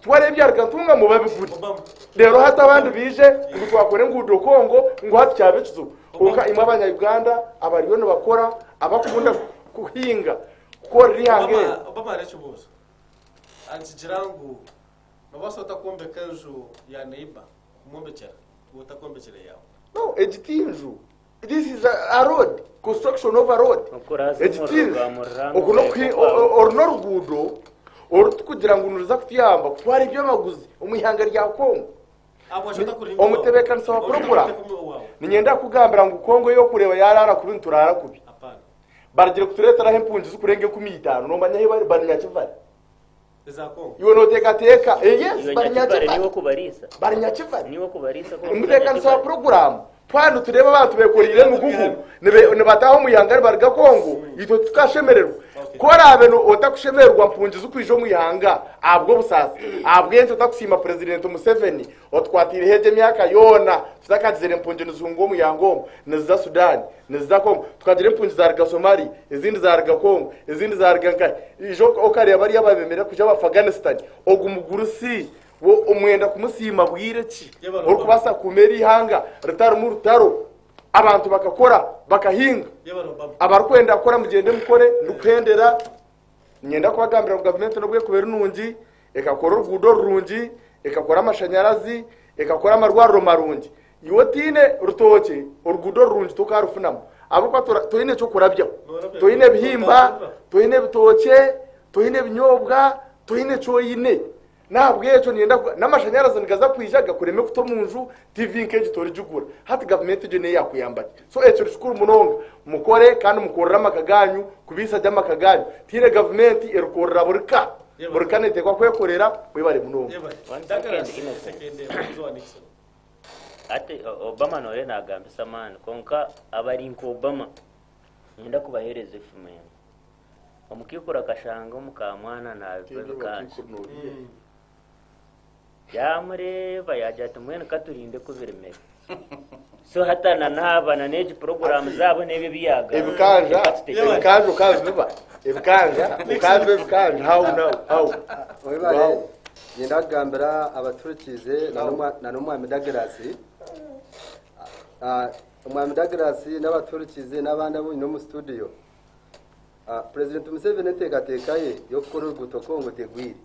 twara byargantunga mu babiguri rero hata abandi bije ngo twakore ngudo Kongo ngo hati cyabekizo konka imwe abanya Uganda abariyo bakora abakunda kuhinga ko rihange Obama recho bozo antijirangu nabasota kombe kanjo ya neighbor kumombekera utakombekera yawe no ejitinju this is a road construction of a road ejitinju okuno ornor gudo kugira ngo unuza kutiyamba twari ibyo maguzi umihanga rya Kongo omutebeka nsaba program ninyenda kugambira ngo Kongo yo kureba yarara kubinturara kubi baragira kuturetera impunzi zukurenge 15 no manyahe bari nyakivare Zakongo iwe no teka yes bari nyakivare niwo kubarisa bari nyakivare niwo kubarisa ko umutekano sa program twanu tureba abantu bekorire mu gugu ne bataho mu yangari barga Kongo ito tukashemererwa ko ari abeno otakushemererwa mpunzi zukwijo mu yanga abwo busasa abwenze otakusima president Museveni otwatire heje myaka yona tutakazire mpunzi nzungo mu yango neza Sudan neza Kongo tukagire mpunzi za Riga Somali izindi za Riga Kongo izindi za Riga Nkai ijo okari abari ababemera kuja Afghanistan ogumugurusi wo umwenda kumusima bwire ki uri kubasa kumeri hanga rutaro mu rutaro abantu bakakora bakahinga abarukwenda akora mugende mukore ndukendera nyenda kubagambira government no bwe kubera nungi ekakora urugudo rurungi ekakora amashanyarazi ekakora amarwaro marungi yotine rutoke urugudo rurungi tukarufunamo abuko toyine cyo kurabya toyine bihimba toyine bitoke toyine binyobwa toyine coyine nabwe cyo nyenda n'amashanyarazi ngaza kwijaga kureme kuto munju TV nkeje tori jugura hati government je ne yakuyambati so echo shukuru munonga mukore kandi mukorera makaganyu kubisa jama kaganyu tire government erukorera burka ne tekwa kwekorera webare munonga ate Obama nore nagambe samana konka abari nko Obama nyenda kubahereza ifume omukikura kashanga mukamwana na bebekanje yamureba yajata mwene katurinde kubiremera so hatana nabana neji program zabo nebe biyaga ebikanja ukaziba ebikanja how webare yenda gambira abaturikize na n'umwami Dagrasi umwami Dagrasi n'abaturikize n'abandi abo no mu studio President Museveni tekatekaye yo gukora ugutokongo tegwiri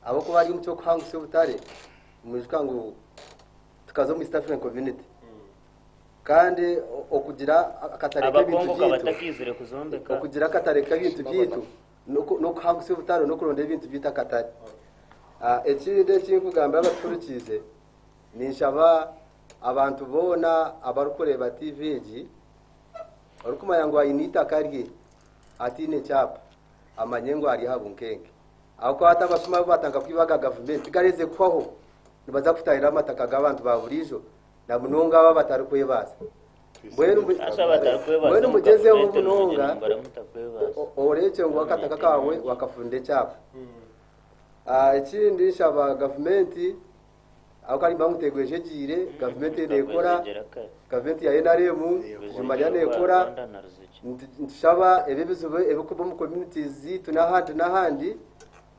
abo ko bari mu cyo kwanguse ubutare mujkangu tukazo mu East African Community kandi okugira akatareka bintu batakizire kuzombeka okugira akatareka bintu byitu no kwanguse ubutare no kuronda ibintu byita katari ekinde cy'ikugamba abaturikize nishaba abantu bona abarukoreba TVG arukumaya ngo ayinita karye atine chapa amanyengo ari habunkenge ako atabasuma batanga kwibaga government gareze kwaho nibaza kutahira amataka gabantu baburijo na munonga aba batarukoye base mbwenu mugezeho munonga orece ngo akataka kawe wakafunde chapa ikindi shaba government akari bamutegweje jire government nekora government ya NRM jumanya nekora nshaba ebibizo ebikuba mu communities tunahandi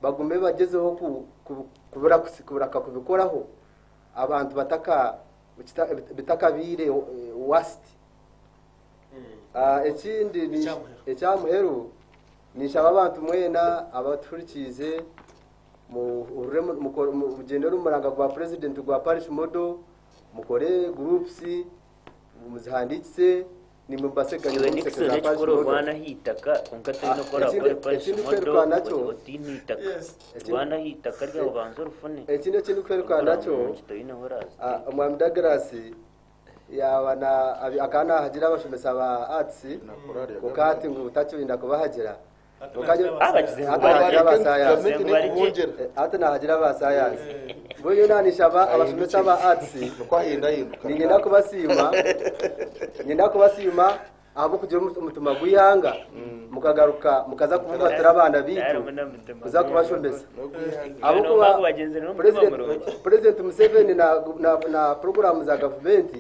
bagume bagezeho kubura kubikoraho abantu bitakabire wast ekindi ni ecyamuheru nishaba abantu mwena abaturikize mu mugendo rumuranga gwa president gwa parish model mukore groups muzihanditse ni mubaseganye mu sekeza parish model Rwanda hitaka konkate no kora parish model tinitaka Rwanda hitaka rya ubanzo rufune ekinde kintu kwerekana naco umwami Dagrasi yabana akana hagira abashomesa ba arts ukati ngo utacyinda kubahagera hata nahagira abasayansi boyo nanishaba abashomesa ba arts ngenda kubasima abo kugira umutuma gwihanga mukagaruka mukaza kububatira abana bitu kuza kubashomesa abo kuba president Museveni na program za government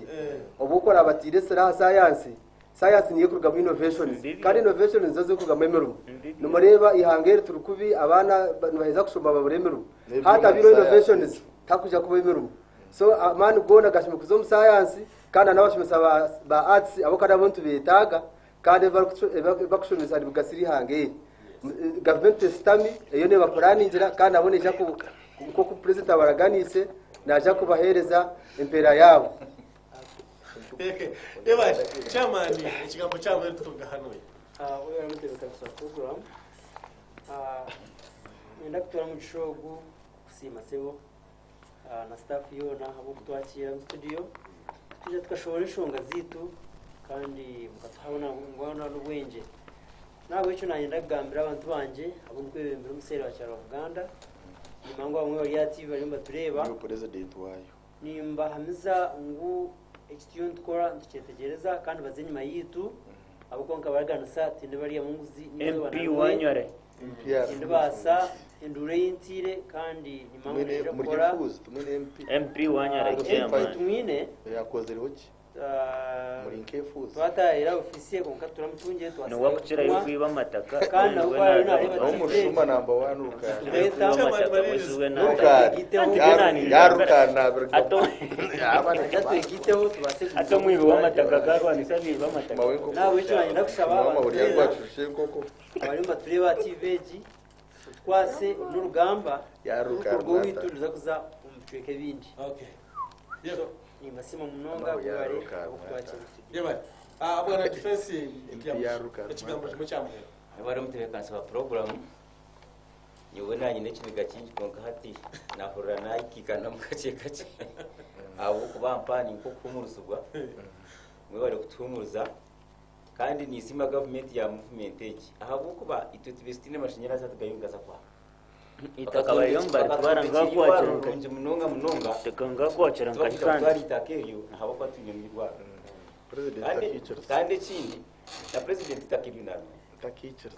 obukora abatire sera science niyo kuruga mu innovations kandi innovations zo kuruga mu emeru numureba ihangere turukubi abana baheza kushomba baburemeru hata biro innovations takuja kuba emeru so man gona gashime kuzo mu science kandi nabashimisa ba arts abo kada bontu bitaga kandi bakushomesa bugasiri hangere government system iyo ne baplaningira kandi aboneja ko president abaraganise naja kubahereza impera yabo Eba chairman ikigambo cyabo tuvuga hano we are with the program wenda kutora mu gishogu kusima sebo na staff yona abo kutwakira mu studio tuje tukashobora ishonga zitu kandi mukatahabona ngwana n'ubwenge ntabwo icyo nagenda kugambira abantu banje abo kwibembera umusere wa cyaro Uganda nimango bamwe bari ati bari batureba niyo president wayo nimba hamiza ngo ekitiyo tukora tuketegereza kandi baze nyuma yitu abo konka baragana sati ndibari ya munguzi niyo MP wanyore ndibasa indure yintire kandi nimango rero gukora MP wanyore tumwine yakoze roki muri nkefuza twatahira ofisiye konka turamutungiye twase no wakukira yo kwiba amataka kandi nabo bari nareba umushuma namba wanuka leta uzwe na yarukana ato abana twigiteho tubase ato mwibi w'amataka garwanisa biba amataka nawe icyo nagenda kusaba mama uri rwacushe koko abari batureba TVG twase n'urugamba yarukana urwo wituriza kuza umutweke bindi okay yego ni masima munonga bwari okwacha yeba abana defense yarukana ikigambo kimwe cyamwe abari umutekansi wa program nyowe nanye n'ikiniga kingi konka hati nahurira nayikikana mu kace kace abo kubampani nko kumurusugwa mwe bari kutumuruza kandi ni isima government ya movement eki ahabo kuba itutibestine mashanyarazi atugayungaza kwa itakaba yomba twaranga kwacira nje munonga tekanga kwacira nkashikana twari takeyo habo kwa tunyumirwa kandi kindi na president takibinana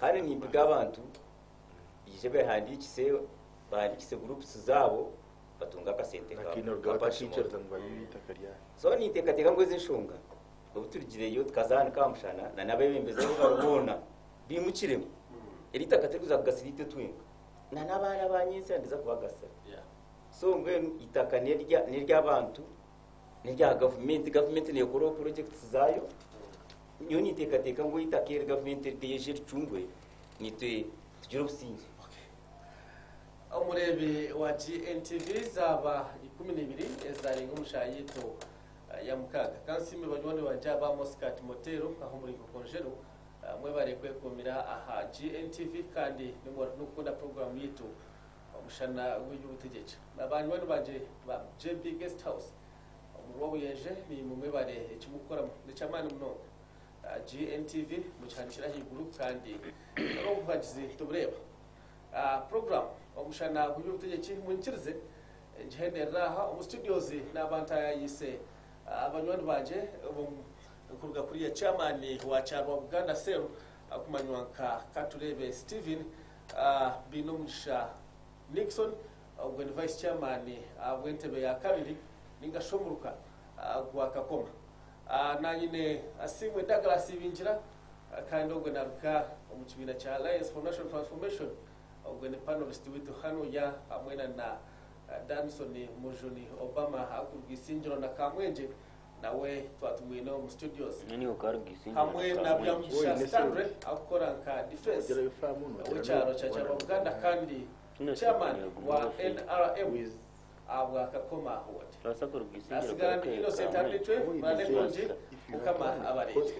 kandi ni biga abantu yije handikise bandikise groups zabo batunga kasente so ni tekateka ngo zishunga ubuturigire yo tukazana kamushana na nabebembeza barubona bimukiremo eri takateguza kugasirite twinga na nabana banyise ndiza kubagasa so ngwe itaka nerya abantu nerya government ne koro projects zayo nyoni tekateka ngo itakere government yeje ricungwe nitwe tugira ubusinzi umurebi wa GNTV zaba 12 ezarenga umushayito ya mukaga kansime banyone wajaba Moscat Motero aho muri konjero mwe barekwe kumira aha GNTV kandi n'ukunda program yitu umushana w'ubutegetsi abanyone baje ba JB Guest House umurwa yeje ni mumwe bare ikimukora ndicamana muno GNTV muchanishira higuru kandi no kubagize tubureba program umushana w'ubutegetsi munkirize ngendera aha mu studios n'abanta yise abanywanyi baje kuruga kuri ya chairman wa Charwa Uganda Sero akumanywanka Katurebe Steven binomusha Nixon ubwo vice chairman abwentebe ya kabiri ningashomuruka gwa Kakoma nanyine asimwe Douglas binjira kandi ubwo naruka umukibina cha Alliance for National Transformation ubwo ne panelist witu hano ya amwena na Danson Mujoni Obama akugisinjiro na Kamwenje nawe twatumiye no mu studios nani ukarugisinjiro hamwe na Byamugisha Stanley akora nka defense w'icyaro cya Uganda kandi chairman wa NRM abwa Kakoma Award rasa kurugisinjiro asigara Innocent Arbitre mane konje ukama abarete